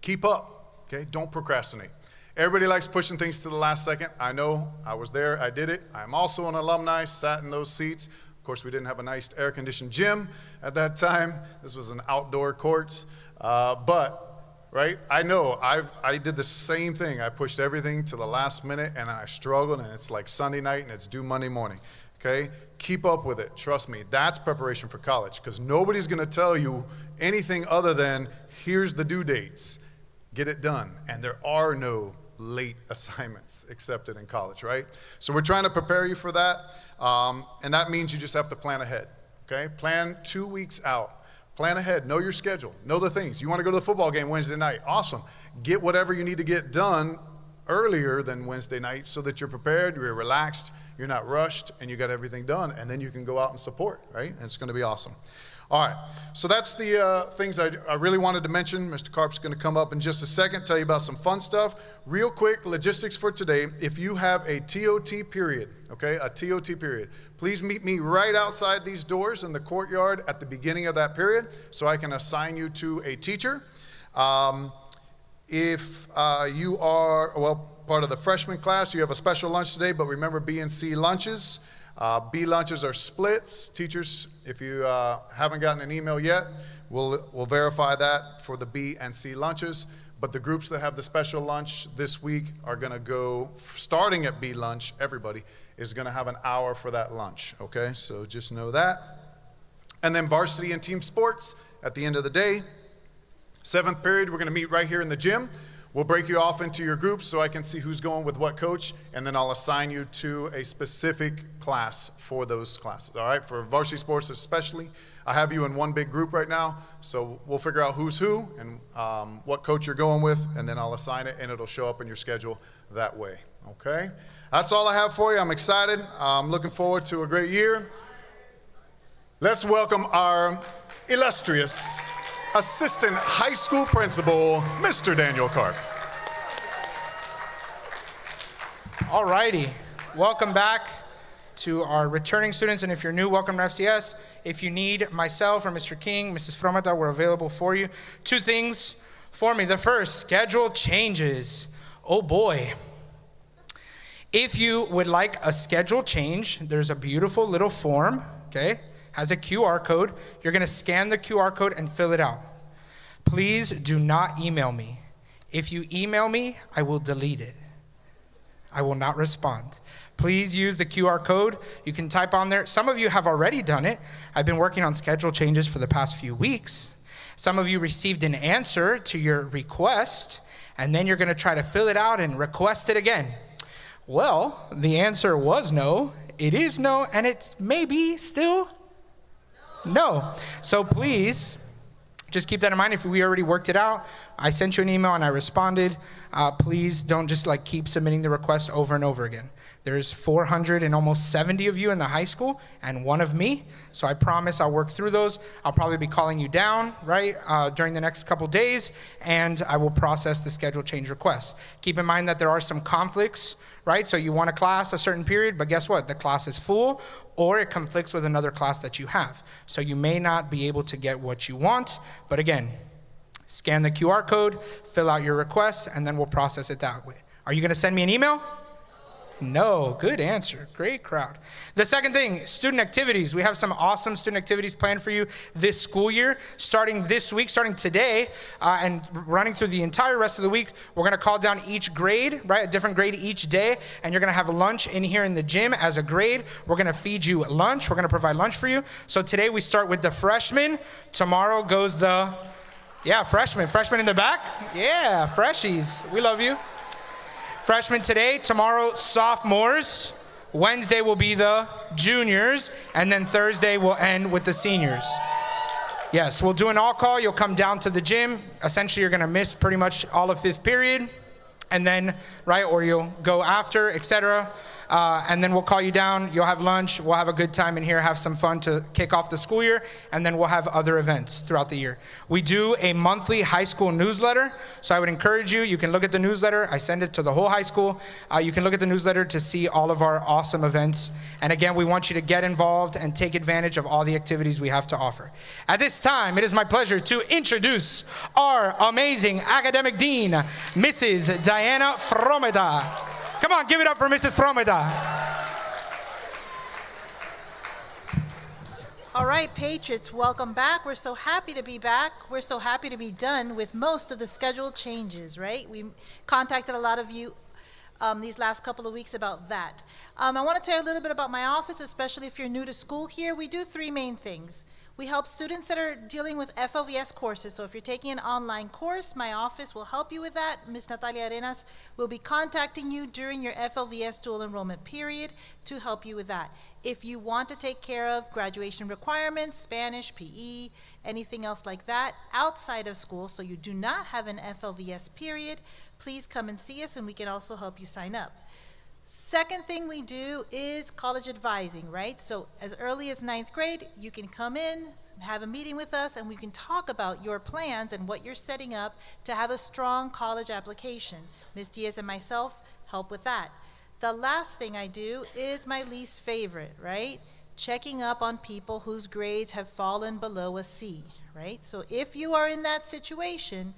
Keep up. Okay, don't procrastinate. Everybody likes pushing things to the last second. I know, I was there, I did it. I'm also an alumni, sat in those seats. Of course, we didn't have a nice air-conditioned gym at that time. This was an outdoor court. Right, I know, I did the same thing. I pushed everything to the last minute and I struggled and it's like Sunday night and it's due Monday morning, okay? Keep up with it, trust me. That's preparation for college because nobody's gonna tell you anything other than here's the due dates. Get it done. And there are no late assignments accepted in college, right? So we're trying to prepare you for that. And that means you just have to plan ahead, okay? Plan 2 weeks out. Plan ahead, know your schedule, know the things. You wanna go to the football game Wednesday night, awesome. Get whatever you need to get done earlier than Wednesday night so that you're prepared, you're relaxed, you're not rushed, and you got everything done. And then you can go out and support, right? And it's gonna be awesome. All right, so that's the things I really wanted to mention. Mr. Karp's gonna come up in just a second, tell you about some fun stuff. Real quick, logistics for today. If you have a TOT period, okay, a TOT period, please meet me right outside these doors in the courtyard at the beginning of that period so I can assign you to a teacher. If you are, part of the freshman class, you have a special lunch today, but remember B and C lunches. B lunches are splits. Teachers, if you haven't gotten an email yet, we'll verify that for the B and C lunches. But the groups that have the special lunch this week are gonna go, starting at B lunch, everybody is gonna have an hour for that lunch, okay? So just know that. And then varsity and team sports at the end of the day. 7th period, we're gonna meet right here in the gym. We'll break you off into your groups so I can see who's going with what coach, and then I'll assign you to a specific class for those classes, all right? For varsity sports especially, I have you in one big group right now, so we'll figure out who's who and what coach you're going with, and then I'll assign it, and it'll show up in your schedule that way, okay? That's all I have for you. I'm excited. I'm looking forward to a great year. Let's welcome our illustrious Assistant High School Principal, Mr. Daniel Karp. All righty, welcome back to our returning students, and if you're new, welcome to FCS. If you need myself or Mr. King, Mrs. Fromata, we're available for you. 2 things for me. The first, schedule changes. Oh boy. If you would like a schedule change, there's a beautiful little form, okay? Has a QR code. You're gonna scan the QR code and fill it out. Please do not email me. If you email me, I will delete it. I will not respond. Please use the QR code. You can type on there. Some of you have already done it. I've been working on schedule changes for the past few weeks. Some of you received an answer to your request, and then you're gonna try to fill it out and request it again. Well, the answer was no. It is no, and it's maybe still no. So please, just keep that in mind. If we already worked it out, I sent you an email and I responded. Please don't just keep submitting the request over and over again. There's 470 of you in the high school and 1 of me. So I promise I'll work through those. I'll probably be calling you down, right, during the next couple days, and I will process the schedule change request. Keep in mind that there are some conflicts, right? So you want a class a certain period, but guess what? The class is full, or it conflicts with another class that you have. So you may not be able to get what you want, but again, scan the QR code, fill out your request, and then we'll process it that way. Are you gonna send me an email? No, good answer. Great crowd. The second thing, student activities. We have some awesome student activities planned for you this school year. Starting this week, starting today, and running through the entire rest of the week, we're gonna call down each grade, right? A different grade each day, and you're gonna have lunch in here in the gym as a grade. We're gonna feed you lunch. We're gonna provide lunch for you. So today we start with the freshmen. Tomorrow goes the, freshmen. Freshmen in the back? Yeah, freshies. We love you. Freshmen today, tomorrow sophomores, Wednesday will be the juniors, and then Thursday we'll end with the seniors. Yes, we'll do an all-call, you'll come down to the gym, essentially you're gonna miss pretty much all of fifth period, and then, right, or you'll go after, etc. And then we'll call you down, you'll have lunch, we'll have a good time in here, have some fun to kick off the school year, and then we'll have other events throughout the year. We do a monthly high school newsletter, so I would encourage you, you can look at the newsletter, I send it to the whole high school. You can look at the newsletter to see all of our awesome events. And again, we want you to get involved and take advantage of all the activities we have to offer. At this time, it is my pleasure to introduce our amazing academic dean, Mrs. Diana Fromeda. Come on, give it up for Mrs. Fromeda. All right, Patriots, welcome back. We're so happy to be back. We're so happy to be done with most of the scheduled changes, right? We contacted a lot of you these last couple of weeks about that. I want to tell you a little bit about my office, especially if you're new to school here. We do three main things. We help students that are dealing with FLVS courses. So if you're taking an online course, my office will help you with that. Ms. Natalia Arenas will be contacting you during your FLVS dual enrollment period to help you with that. If you want to take care of graduation requirements, Spanish, PE, anything else like that outside of school, so you do not have an FLVS period, please come and see us and we can also help you sign up. Second thing we do is college advising, right? So as early as 9th grade, you can come in, have a meeting with us, and we can talk about your plans and what you're setting up to have a strong college application. Ms. Diaz and myself help with that. The last thing I do is my least favorite, right? Checking up on people whose grades have fallen below a C, right? So if you are in that situation,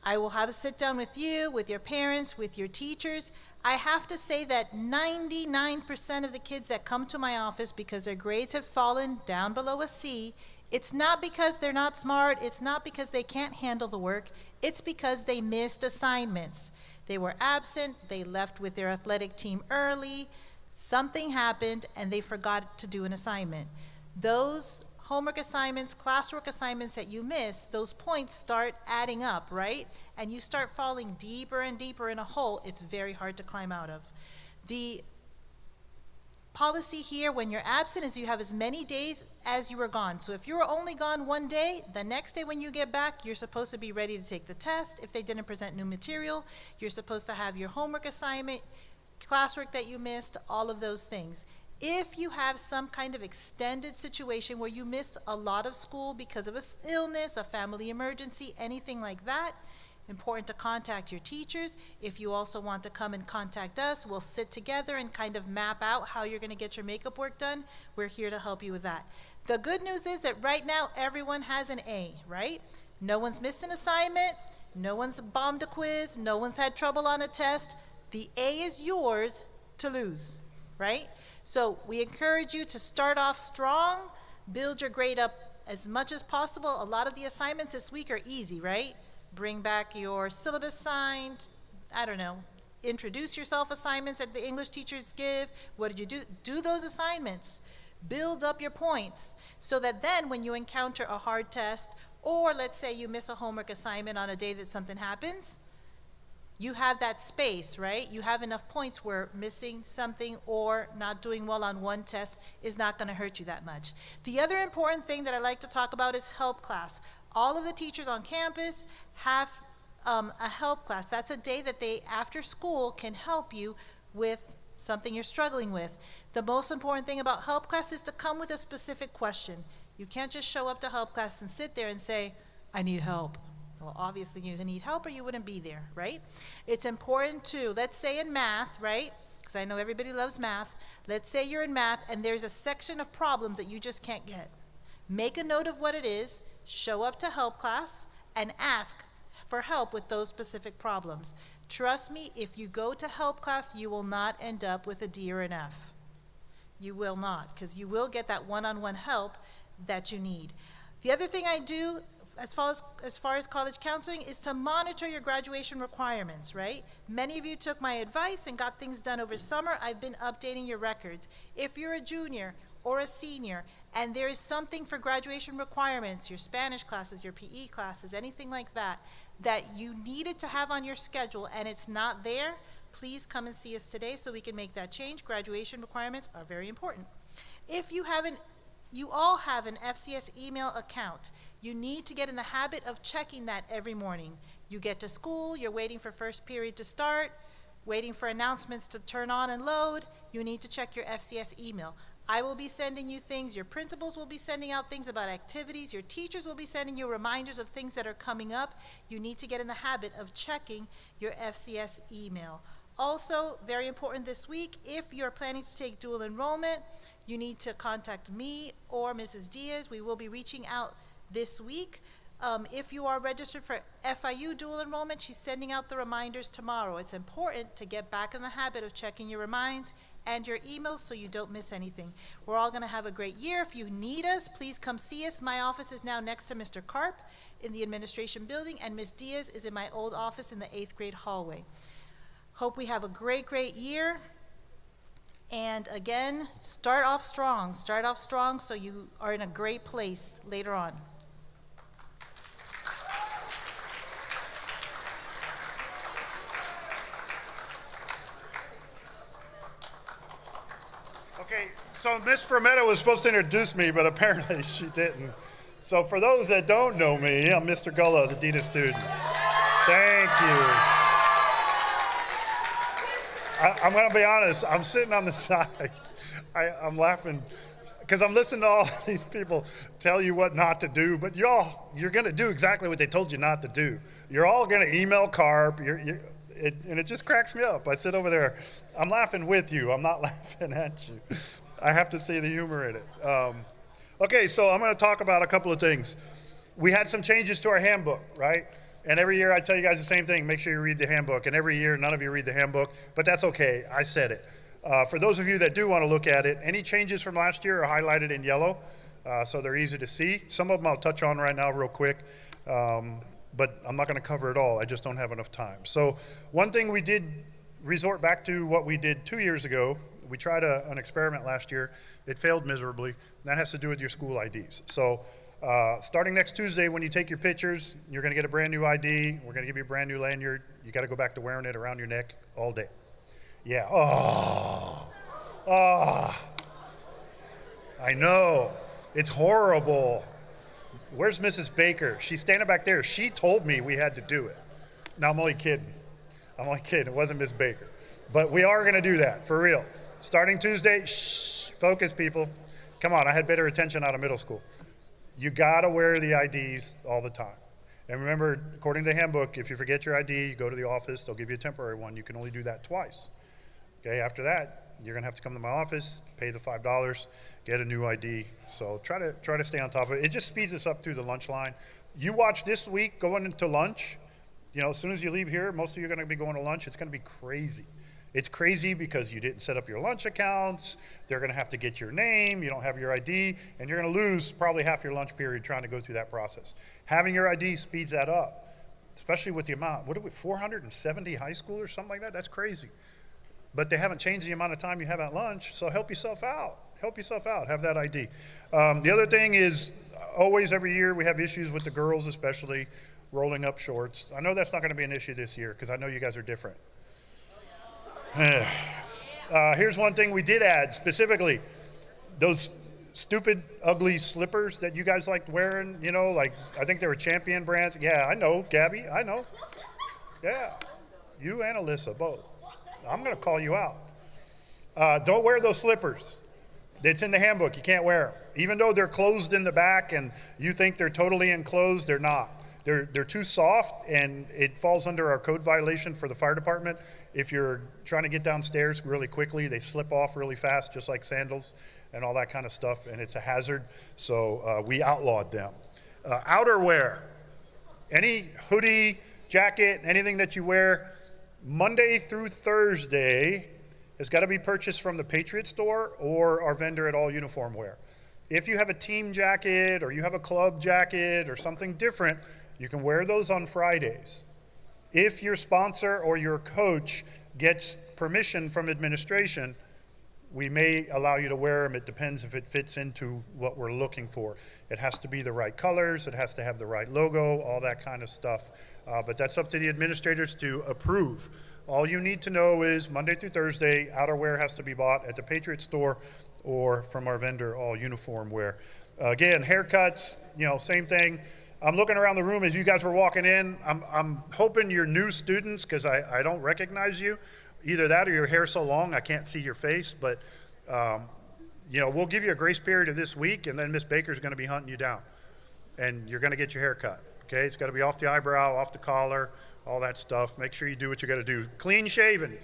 I will have a sit down with you, with your parents, with your teachers. I have to say that 99% of the kids that come to my office because their grades have fallen down below a C, it's not because they're not smart, it's not because they can't handle the work, it's because they missed assignments. They were absent, they left with their athletic team early, something happened, and they forgot to do an assignment. Those homework assignments, classwork assignments that you miss, those points start adding up, right? And you start falling deeper and deeper in a hole it's very hard to climb out of. The policy here when you're absent is you have as many days as you were gone. So if you were only gone one day, the next day when you get back, you're supposed to be ready to take the test. If they didn't present new material, you're supposed to have your homework assignment, classwork that you missed, all of those things. If you have some kind of extended situation where you miss a lot of school because of an illness, a family emergency, anything like that, important to contact your teachers. If you also want to come and contact us, we'll sit together and kind of map out how you're going to get your makeup work done. We're here to help you with that. The good news is that right now everyone has an A, right? No one's missed an assignment, no one's bombed a quiz, no one's had trouble on a test. The A is yours to lose, right? So we encourage you to start off strong, build your grade up as much as possible. A lot of the assignments this week are easy, right? Bring back your syllabus signed, I don't know, introduce yourself assignments that the English teachers give. What did you do? Do those assignments. Build up your points so that then when you encounter a hard test, or let's say you miss a homework assignment on a day that something happens, you have that space, right? You have enough points where missing something or not doing well on one test is not going to hurt you that much. The other important thing that I like to talk about is help class. All of the teachers on campus have a help class. That's a day that they, after school, can help you with something you're struggling with. The most important thing about help class is to come with a specific question. You can't just show up to help class and sit there and say, I need help. Well, obviously you need help or you wouldn't be there, right? It's important to, let's say in math, right? Because I know everybody loves math. Let's say you're in math and there's a section of problems that you just can't get. Make a note of what it is, show up to help class, and ask for help with those specific problems. Trust me, if you go to help class, you will not end up with a D or an F. You will not, because you will get that one-on-one help that you need. The other thing I do as far as college counseling is to monitor your graduation requirements, right? Many of you took my advice and got things done over summer. I've been updating your records. If you're a junior or a senior and there is something for graduation requirements, your Spanish classes, your PE classes, anything like that, that you needed to have on your schedule and it's not there, please come and see us today so we can make that change. Graduation requirements are very important. If you all have an FCS email account. You need to get in the habit of checking that every morning. You get to school, you're waiting for first period to start, waiting for announcements to turn on and load. You need to check your FCS email. I will be sending you things, your principals will be sending out things about activities, your teachers will be sending you reminders of things that are coming up. You need to get in the habit of checking your FCS email. Also, very important this week, if you're planning to take dual enrollment, you need to contact me or Mrs. Diaz. We will be reaching out this week. If you are registered for FIU dual enrollment, she's sending out the reminders tomorrow. It's important to get back in the habit of checking your reminds and your emails so you don't miss anything. We're all going to have a great year. If you need us, please come see us. My office is now next to Mr. Karp in the administration building, and Ms. Diaz is in my old office in the 8th grade hallway. Hope we have a great, great year. And again, start off strong so you are in a great place later on. Okay, so Miss Fermetta was supposed to introduce me, but apparently she didn't. So for those that don't know me, I'm Mr. Gullo, the Dean of Students. Thank you. I'm going to be honest, I'm sitting on the side. I'm laughing because I'm listening to all these people tell you what not to do, but you're going to do exactly what they told you not to do. You're all going to email Carp, and it just cracks me up. I sit over there, I'm laughing with you, I'm not laughing at you. I have to see the humor in it. Okay, so I'm going to talk about a couple of things. We had some changes to our handbook, right? And every year I tell you guys the same thing, make sure you read the handbook. And every year none of you read the handbook, but that's okay, I said it. For those of you that do want to look at it, any changes from last year are highlighted in yellow, so they're easy to see. Some of them I'll touch on right now real quick, but I'm not going to cover it all, I just don't have enough time. So one thing we did resort back to what we did 2 years ago. We tried an experiment last year. It failed miserably. That has to do with your school IDs. So starting next Tuesday, when you take your pictures, you're going to get a brand new ID. We're going to give you a brand new lanyard. You got to go back to wearing it around your neck all day. Yeah. I know. It's horrible. Where's Mrs. Baker? She's standing back there. She told me we had to do it. No, I'm only kidding. It wasn't Miss Baker. But we are going to do that, for real. Starting Tuesday, focus, people. Come on, I had better attention out of middle school. You got to wear the IDs all the time. And remember, according to the handbook, if you forget your ID, you go to the office, they'll give you a temporary one. You can only do that twice. Okay, after that, you're going to have to come to my office, pay the $5, get a new ID. So try to stay on top of it. It just speeds us up through the lunch line. You watch this week going into lunch. You know, as soon as you leave here, most of you are going to be going to lunch. It's going to be crazy. It's crazy because you didn't set up your lunch accounts. They're going to have to get your name. You don't have your ID, and you're going to lose probably half your lunch period trying to go through that process. Having your ID speeds that up, especially with the amount. What are we, 470 high school or something like that? That's crazy. But they haven't changed the amount of time you have at lunch, so help yourself out. Have that ID. The other thing is, always every year we have issues with the girls, especially rolling up shorts. I know that's not going to be an issue this year because I know you guys are different. Here's one thing we did add specifically. Those stupid, ugly slippers that you guys liked wearing, you know, like I think they were Champion brands. Yeah, I know, Gabby, I know. Yeah, you and Alyssa both. I'm going to call you out. Don't wear those slippers. It's in the handbook. You can't wear them. Even though they're closed in the back and you think they're totally enclosed, they're not. They're too soft, and it falls under our code violation for the fire department. If you're trying to get downstairs really quickly, they slip off really fast, just like sandals and all that kind of stuff, and it's a hazard. So we outlawed them. Outerwear, any hoodie, jacket, anything that you wear, Monday through Thursday has got to be purchased from the Patriot store or our vendor at All Uniform Wear. If you have a team jacket or you have a club jacket or something different, you can wear those on Fridays. If your sponsor or your coach gets permission from administration, we may allow you to wear them. It depends if it fits into what we're looking for. It has to be the right colors, it has to have the right logo, all that kind of stuff. But that's up to the administrators to approve. All you need to know is Monday through Thursday, outerwear has to be bought at the Patriot store or from our vendor, All Uniform Wear. Again, haircuts, same thing. I'm looking around the room as you guys were walking in. I'm hoping you're new students because I don't recognize you. Either that or your hair's so long I can't see your face, but we'll give you a grace period of this week, and then Miss Baker's going to be hunting you down, and you're going to get your hair cut. Okay, it's got to be off the eyebrow, off the collar, all that stuff. Make sure you do what you got to do. Clean shaven.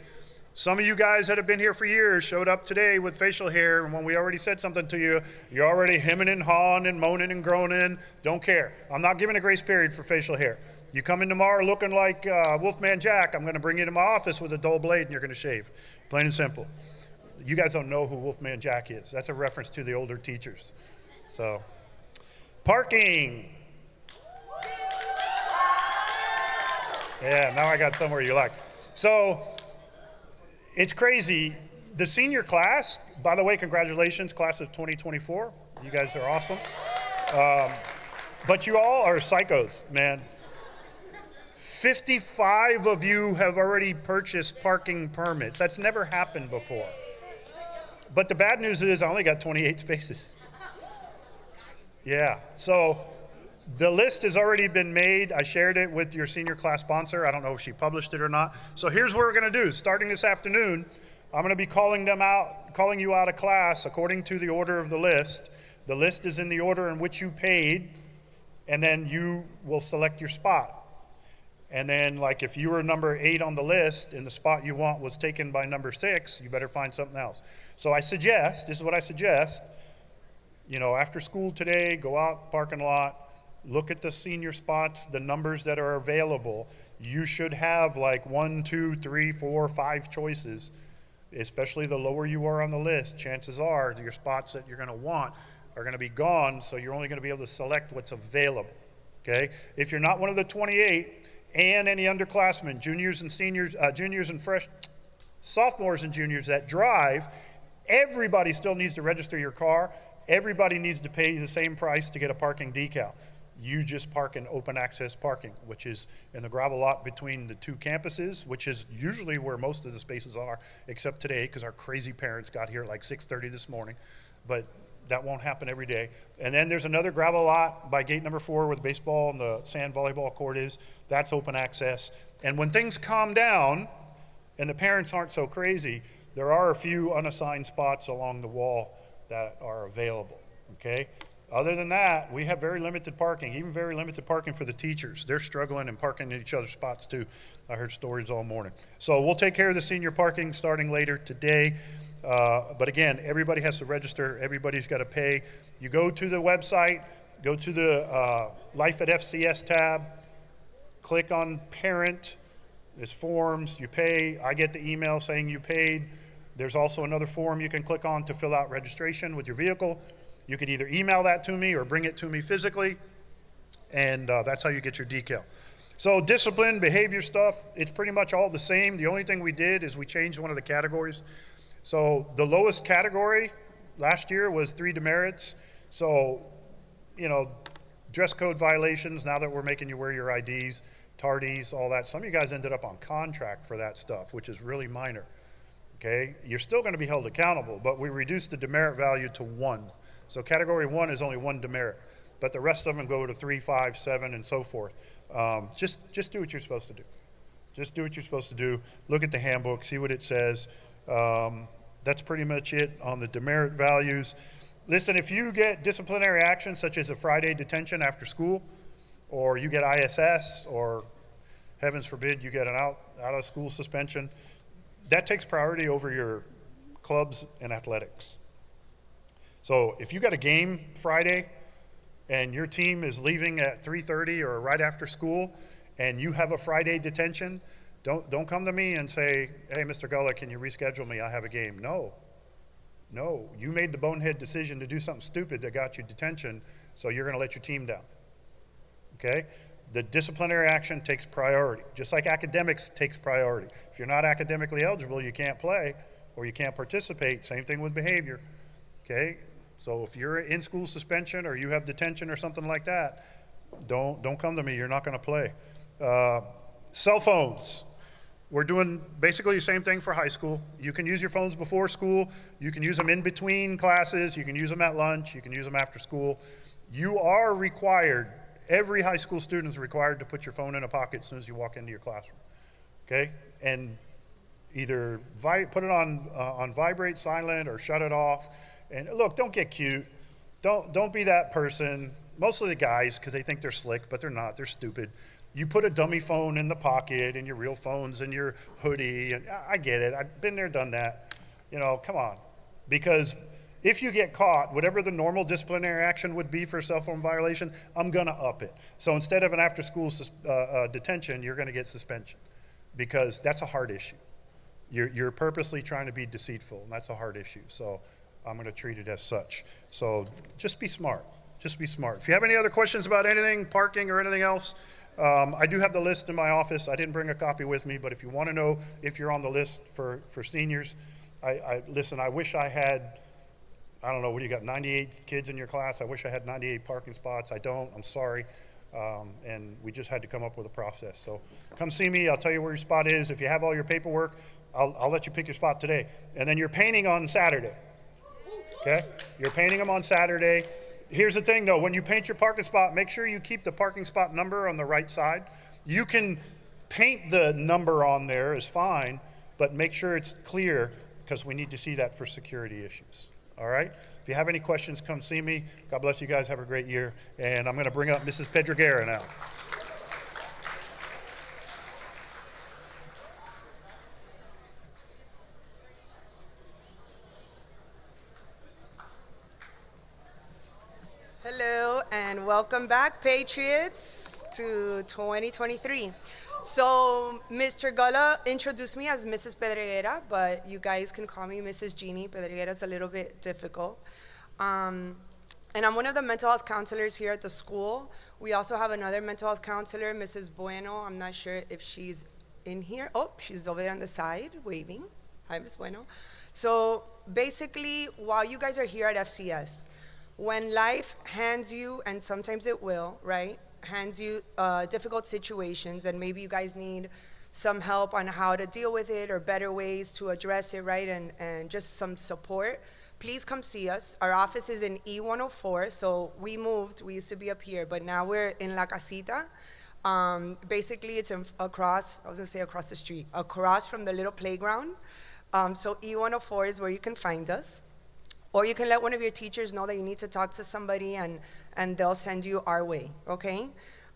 Some of you guys that have been here for years showed up today with facial hair, and when we already said something to you, you're already hemming and hawing and moaning and groaning. Don't care. I'm not giving a grace period for facial hair. You come in tomorrow looking like Wolfman Jack, I'm going to bring you to my office with a dull blade and you're going to shave. Plain and simple. You guys don't know who Wolfman Jack is. That's a reference to the older teachers. So, parking. Yeah, now I got somewhere you like. So, it's crazy. The senior class, by the way, congratulations, class of 2024. You guys are awesome. But you all are psychos, man. 55 of you have already purchased parking permits. That's never happened before. But the bad news is I only got 28 spaces. Yeah, so the list has already been made. I shared it with your senior class sponsor. I don't know if she published it or not. So here's what we're gonna do. Starting this afternoon, I'm gonna be calling you out of class according to the order of the list. The list is in the order in which you paid, and then you will select your spot. And then, like, if you were number 8 on the list and the spot you want was taken by number 6, you better find something else. So this is what I suggest, after school today, go out parking lot, look at the senior spots, the numbers that are available. You should have like 1, 2, 3, 4, 5 choices, especially the lower you are on the list. Chances are your spots that you're gonna want are gonna be gone, so you're only gonna be able to select what's available, okay? If you're not one of the 28, and any underclassmen, juniors and seniors, sophomores and juniors that drive, everybody still needs to register your car. Everybody needs to pay the same price to get a parking decal. You just park in open access parking, which is in the gravel lot between the 2 campuses, which is usually where most of the spaces are, except today because our crazy parents got here at like 6:30 this morning. But that won't happen every day. And then there's another gravel lot by gate number 4 where the baseball and the sand volleyball court is. That's open access. And when things calm down and the parents aren't so crazy, there are a few unassigned spots along the wall that are available, okay? Other than that, we have very limited parking, even very limited parking for the teachers. They're struggling and parking in each other's spots too. I heard stories all morning. So we'll take care of the senior parking starting later today. But again, everybody has to register. Everybody's got to pay. You go to the website, go to the Life at FCS tab, click on Parent. There's forms. You pay. I get the email saying you paid. There's also another form you can click on to fill out registration with your vehicle. You can either email that to me or bring it to me physically, and that's how you get your decal. So discipline, behavior stuff, it's pretty much all the same. The only thing we did is we changed one of the categories. So the lowest category last year was 3 demerits. So, dress code violations, now that we're making you wear your IDs, tardies, all that. Some of you guys ended up on contract for that stuff, which is really minor, okay? You're still gonna be held accountable, but we reduced the demerit value to 1. So category 1 is only 1 demerit, but the rest of them go to 3, 5, 7, and so forth. Just do what you're supposed to do. Just do what you're supposed to do. Look at the handbook, see what it says. That's pretty much it on the demerit values. Listen, if you get disciplinary action, such as a Friday detention after school, or you get ISS, or heavens forbid, you get an out of school suspension, that takes priority over your clubs and athletics. So if you got a game Friday and your team is leaving at 3:30 or right after school and you have a Friday detention, Don't come to me and say, hey, Mr. Gullah, can you reschedule me? I have a game. No, you made the bonehead decision to do something stupid that got you detention, so you're gonna let your team down, okay? The disciplinary action takes priority, just like academics takes priority. If you're not academically eligible, you can't play or you can't participate. Same thing with behavior, okay? So if you're in school suspension or you have detention or something like that, don't come to me, you're not gonna play. Cell phones. We're doing basically the same thing for high school. You can use your phones before school, you can use them in between classes, you can use them at lunch, you can use them after school. You are required, every high school student is required to put your phone in a pocket as soon as you walk into your classroom, okay? And either put it on vibrate, silent, or shut it off. And look, don't get cute. Don't be that person. Mostly the guys, because they think they're slick, but they're not. They're stupid. You put a dummy phone in the pocket and your real phone's in your hoodie. And I get it. I've been there, done that. You know, come on. Because if you get caught, whatever the normal disciplinary action would be for a cell phone violation, I'm going to up it. So instead of an after-school detention, you're going to get suspension, because that's a hard issue. You're purposely trying to be deceitful, and that's a hard issue. So I'm going to treat it as such. So just be smart. Just be smart. If you have any other questions about anything, parking or anything else, I do have the list in my office. I didn't bring a copy with me, but if you want to know if you're on the list for seniors, listen, I wish I had, I don't know, what do you got, 98 kids in your class? I wish I had 98 parking spots. I don't. I'm sorry. And we just had to come up with a process. So come see me. I'll tell you where your spot is. If you have all your paperwork, I'll let you pick your spot today. And then you're painting on Saturday. Okay? You're painting them on Saturday. Here's the thing though, when you paint your parking spot, make sure you keep the parking spot number on the right side. You can paint the number on there, is fine, but make sure it's clear, because we need to see that for security issues. All right? If you have any questions, come see me. God bless you guys. Have a great year. And I'm going to bring up Mrs. Pedreguera now. Hello and welcome back, Patriots, to 2023. So Mr. Gullah introduced me as Mrs. Pedreguera, but you guys can call me Mrs. Jeannie. Pedreguera is a little bit difficult. And I'm one of the mental health counselors here at the school. We also have another mental health counselor, Mrs. Bueno. I'm not sure if she's in here. Oh, she's over there on the side, waving. Hi, Ms. Bueno. So basically, while you guys are here at FCS, when life hands you, and sometimes it will, right, hands you difficult situations, and maybe you guys need some help on how to deal with it or better ways to address it, right, and just some support, please come see us. Our office is in E104, so we moved. We used to be up here, but now we're in La Casita. Basically, it's across, I was gonna say across the street, across from the little playground. So E104 is where you can find us. Or you can let one of your teachers know that you need to talk to somebody, and they'll send you our way, okay?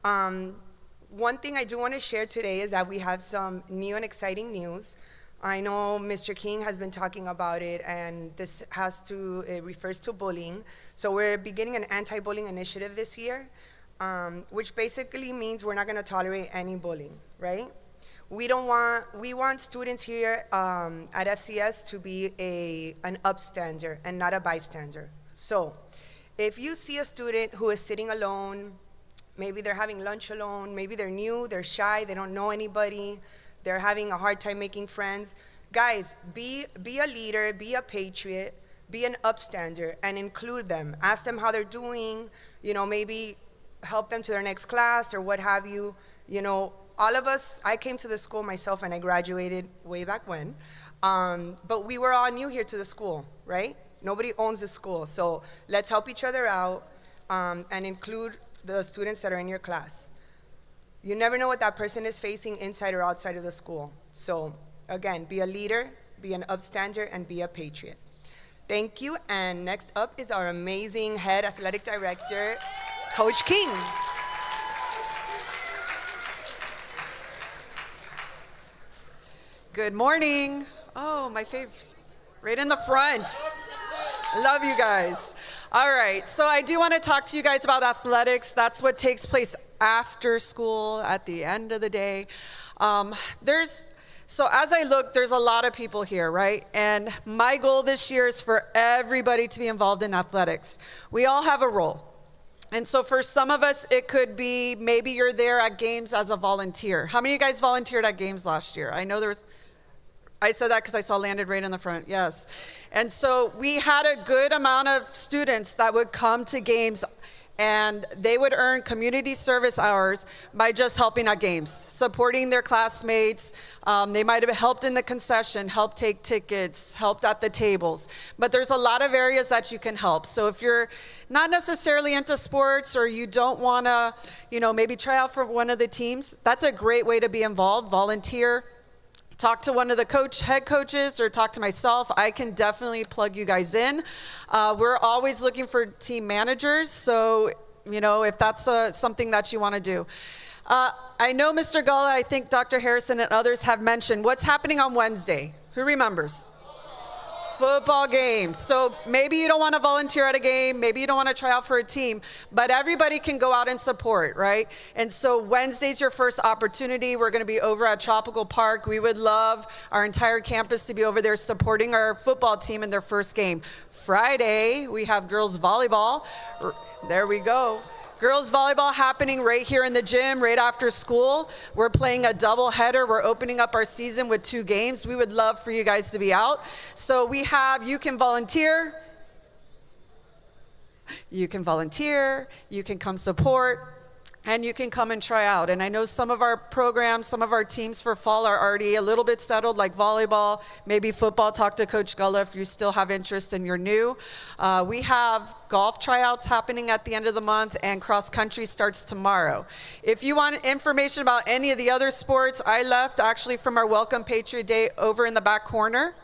One thing I do want to share today is that we have some new and exciting news. I know Mr. King has been talking about it, and this it refers to bullying. So we're beginning an anti-bullying initiative this year, which basically means we're not going to tolerate any bullying, right? We want students here at FCS to be an upstander and not a bystander. So if you see a student who is sitting alone, maybe they're having lunch alone, maybe they're new, they're shy, they don't know anybody, they're having a hard time making friends, guys, be a leader, be a patriot, be an upstander, and include them. Ask them how they're doing, maybe help them to their next class or what have you, All of us, I came to the school myself and I graduated way back when, but we were all new here to the school, right? Nobody owns the school, so let's help each other out and include the students that are in your class. You never know what that person is facing inside or outside of the school. So again, be a leader, be an upstander, and be a patriot. Thank you, and next up is our amazing head athletic director, Coach King. Good morning. Oh, my favorite, right in the front. Love you guys. All right, so I do want to talk to you guys about athletics. That's what takes place after school, at the end of the day. So as I look, there's a lot of people here, right? And my goal this year is for everybody to be involved in athletics. We all have a role. And so for some of us, it could be maybe you're there at games as a volunteer. How many of you guys volunteered at games last year? I know I said that because I saw landed right in the front, yes. And so we had a good amount of students that would come to games, and they would earn community service hours by just helping at games, supporting their classmates. They might have helped in the concession, helped take tickets, helped at the tables. But there's a lot of areas that you can help. So if you're not necessarily into sports, or you don't want to, maybe try out for one of the teams, that's a great way to be involved. Volunteer. Talk to one of the head coaches, or talk to myself. I can definitely plug you guys in. We're always looking for team managers, so if that's something that you want to do. I know Mr. Gullah, I think Dr. Harrison and others have mentioned what's happening on Wednesday. Who remembers? Football games. So maybe you don't want to volunteer at a game, maybe you don't want to try out for a team, but everybody can go out and support, right? And so Wednesday's your first opportunity. We're going to be over at Tropical Park. We would love our entire campus to be over there supporting our football team in their first game. Friday, we have girls volleyball. There we go. Girls volleyball happening right here in the gym, right after school. We're playing a double header. We're opening up our season with 2 games. We would love for you guys to be out. So you can volunteer. You can come support, and you can come and try out. And I know some of our programs, some of our teams for fall are already a little bit settled, like volleyball, maybe football. Talk to Coach Gullah if you still have interest and you're new. We have golf tryouts happening at the end of the month, and cross country starts tomorrow. If you want information about any of the other sports, I left actually from our Welcome Patriot Day over in the back corner.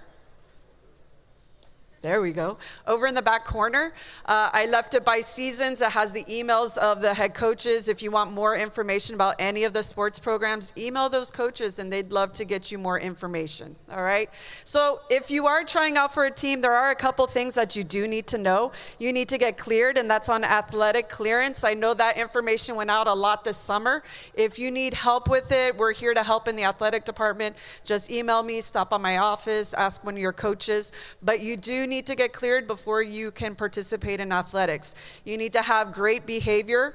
There we go. Over in the back corner, I left it by seasons. It has the emails of the head coaches. If you want more information about any of the sports programs, email those coaches, and they'd love to get you more information. All right? So if you are trying out for a team, there are a couple things that you do need to know. You need to get cleared, and that's on athletic clearance. I know that information went out a lot this summer. If you need help with it, we're here to help in the athletic department. Just email me, stop by my office, ask one of your coaches. But you do need to get cleared before you can participate in athletics. You need to have great behavior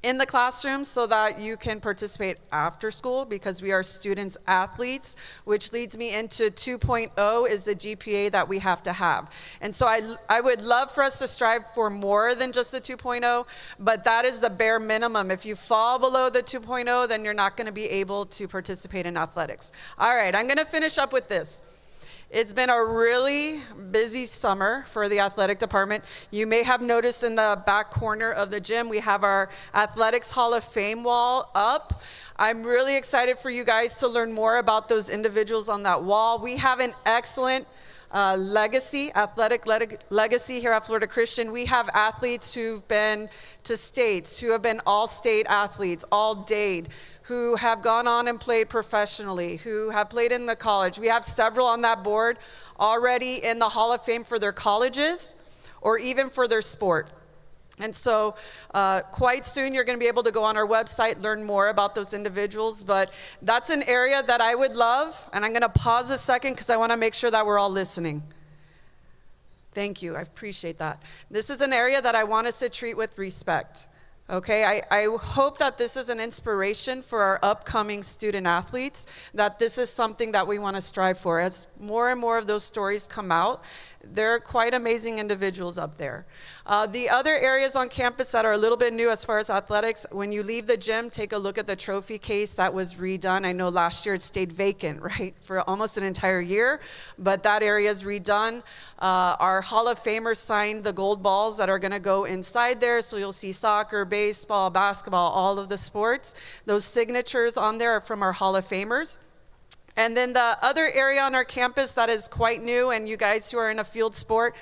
in the classroom so that you can participate after school, because we are students athletes, which leads me into 2.0 is the GPA that we have to have. And so I would love for us to strive for more than just the 2.0, but that is the bare minimum. If you fall below the 2.0, then you're not going to be able to participate in athletics. All right, I'm going to finish up with this. It's been a really busy summer for the athletic department. You may have noticed in the back corner of the gym, we have our Athletics Hall of Fame wall up. I'm really excited for you guys to learn more about those individuals on that wall. We have an excellent athletic legacy here at Florida Christian. We have athletes who've been to states, who have been all-state athletes, all-dade, who have gone on and played professionally, who have played in the college. We have several on that board already in the Hall of Fame for their colleges or even for their sport. And so quite soon you're going to be able to go on our website, learn more about those individuals. But that's an area that I would love. And I'm going to pause a second because I want to make sure that we're all listening. Thank you. I appreciate that. This is an area that I want us to treat with respect. Okay, I hope that this is an inspiration for our upcoming student athletes, that this is something that we want to strive for. As more and more of those stories come out, they're quite amazing individuals up there. The other areas on campus that are a little bit new as far as athletics, when you leave the gym, take a look at the trophy case that was redone. I know last year it stayed vacant, right, for almost an entire year, but that area is redone. Our Hall of Famers signed the gold balls that are going to go inside there, so you'll see soccer, baseball, basketball, all of the sports. Those signatures on there are from our Hall of Famers. And then the other area on our campus that is quite new, and you guys who are in a field sport,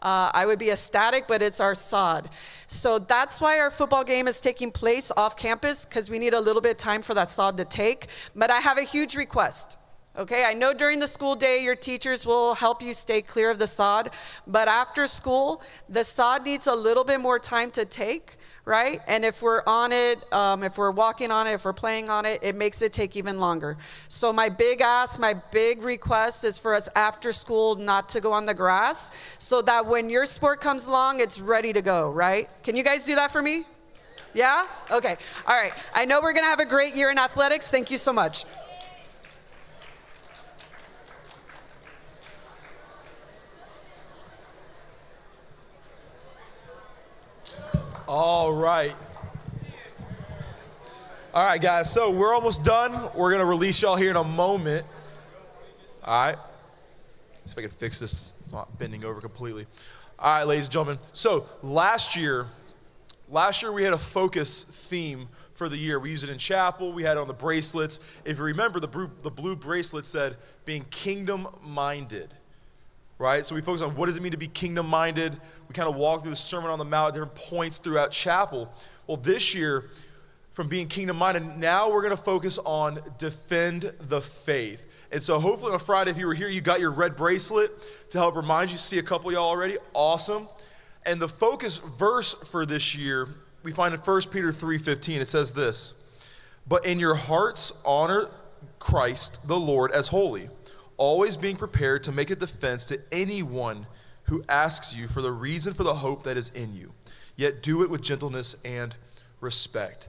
I would be ecstatic, but it's our sod. So that's why our football game is taking place off campus, because we need a little bit of time for that sod to take. But I have a huge request. Okay, I know during the school day your teachers will help you stay clear of the sod, but after school, the sod needs a little bit more time to take. right? And if we're on it, if we're walking on it, if we're playing on it, it makes it take even longer. So my big ask, my big request is for us after school not to go on the grass so that when your sport comes along, it's ready to go, right? Can you guys do that for me? Yeah? Okay. All right. I know we're going to have a great year in athletics. Thank you so much. All right. All right, guys, so we're almost done. We're going to release y'all here in a moment. All right. See if I can fix this. It's not bending over completely. All right, ladies and gentlemen. So last year we had a focus theme for the year. We used it in chapel. We had it on the bracelets. If you remember, the blue bracelet said being kingdom-minded. Right? So we focus on what does it mean to be kingdom-minded. We kind of walk through the Sermon on the Mount at different points throughout chapel. Well, this year, from being kingdom-minded, now we're going to focus on defend the faith. And so hopefully on Friday, if you were here, you got your red bracelet to help remind you. See a couple of y'all already. Awesome. And the focus verse for this year, we find in 1 Peter 3:15. It says this, "But in your hearts honor Christ the Lord as holy, always being prepared to make a defense to anyone who asks you for the reason for the hope that is in you. Yet do it with gentleness and respect."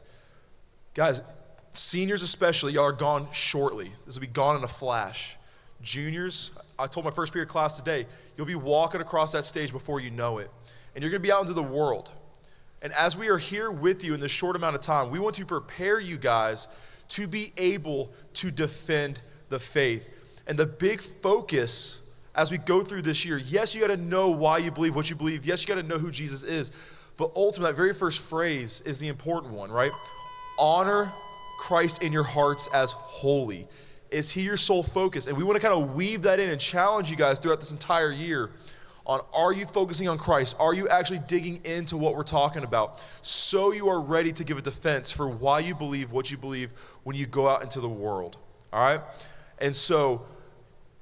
Guys, seniors especially, y'all are gone shortly. This will be gone in a flash. Juniors, I told my first period class today, you'll be walking across that stage before you know it. And you're going to be out into the world. And as we are here with you in this short amount of time, we want to prepare you guys to be able to defend the faith. And the big focus as we go through this year, yes, you got to know why you believe what you believe. Yes, you got to know who Jesus is. But ultimately, that very first phrase is the important one, right? Honor Christ in your hearts as holy. Is he your sole focus? And we want to kind of weave that in and challenge you guys throughout this entire year on, are you focusing on Christ? Are you actually digging into what we're talking about? So you are ready to give a defense for why you believe what you believe when you go out into the world, all right? And so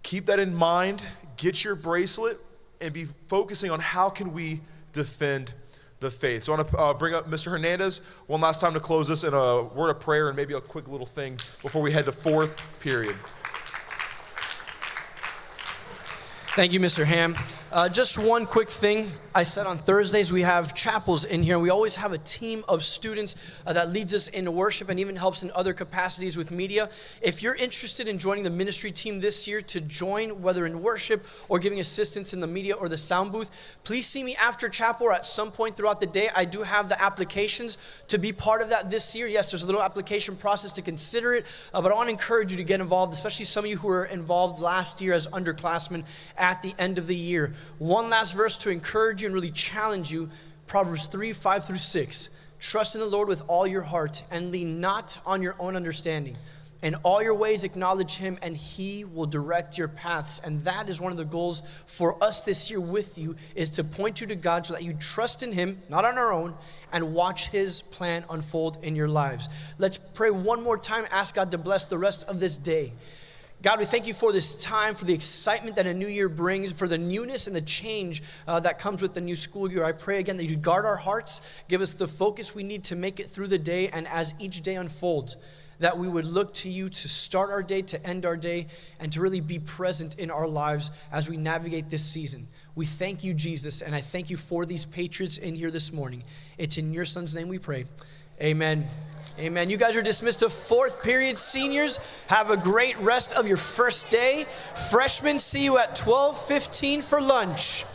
keep that in mind, get your bracelet, and be focusing on how can we defend the faith. So I want to bring up Mr. Hernandez one last time to close this in a word of prayer and maybe a quick little thing before we head to fourth period. Thank you, Mr. Ham. Just one quick thing. I said on Thursdays we have chapels in here. We always have a team of students that leads us in worship and even helps in other capacities with media. If you're interested in joining the ministry team this year to join, whether in worship or giving assistance in the media or the sound booth, please see me after chapel or at some point throughout the day. I do have the applications to be part of that this year. Yes, there's a little application process to consider it, but I want to encourage you to get involved, especially some of you who were involved last year as underclassmen at the end of the year. One last verse to encourage you and really challenge you, Proverbs 3:5-6. Trust in the Lord with all your heart and lean not on your own understanding. In all your ways acknowledge him and he will direct your paths. And that is one of the goals for us this year with you, is to point you to God so that you trust in him, not on our own, and watch his plan unfold in your lives. Let's pray one more time, ask God to bless the rest of this day. God, we thank you for this time, for the excitement that a new year brings, for the newness and the change that comes with the new school year. I pray again that you guard our hearts, give us the focus we need to make it through the day, and as each day unfolds, that we would look to you to start our day, to end our day, and to really be present in our lives as we navigate this season. We thank you, Jesus, and I thank you for these patriots in here this morning. It's in your son's name we pray. Amen. Amen. You guys are dismissed to fourth period. Seniors, have a great rest of your first day. Freshmen, see you at 12:15 for lunch.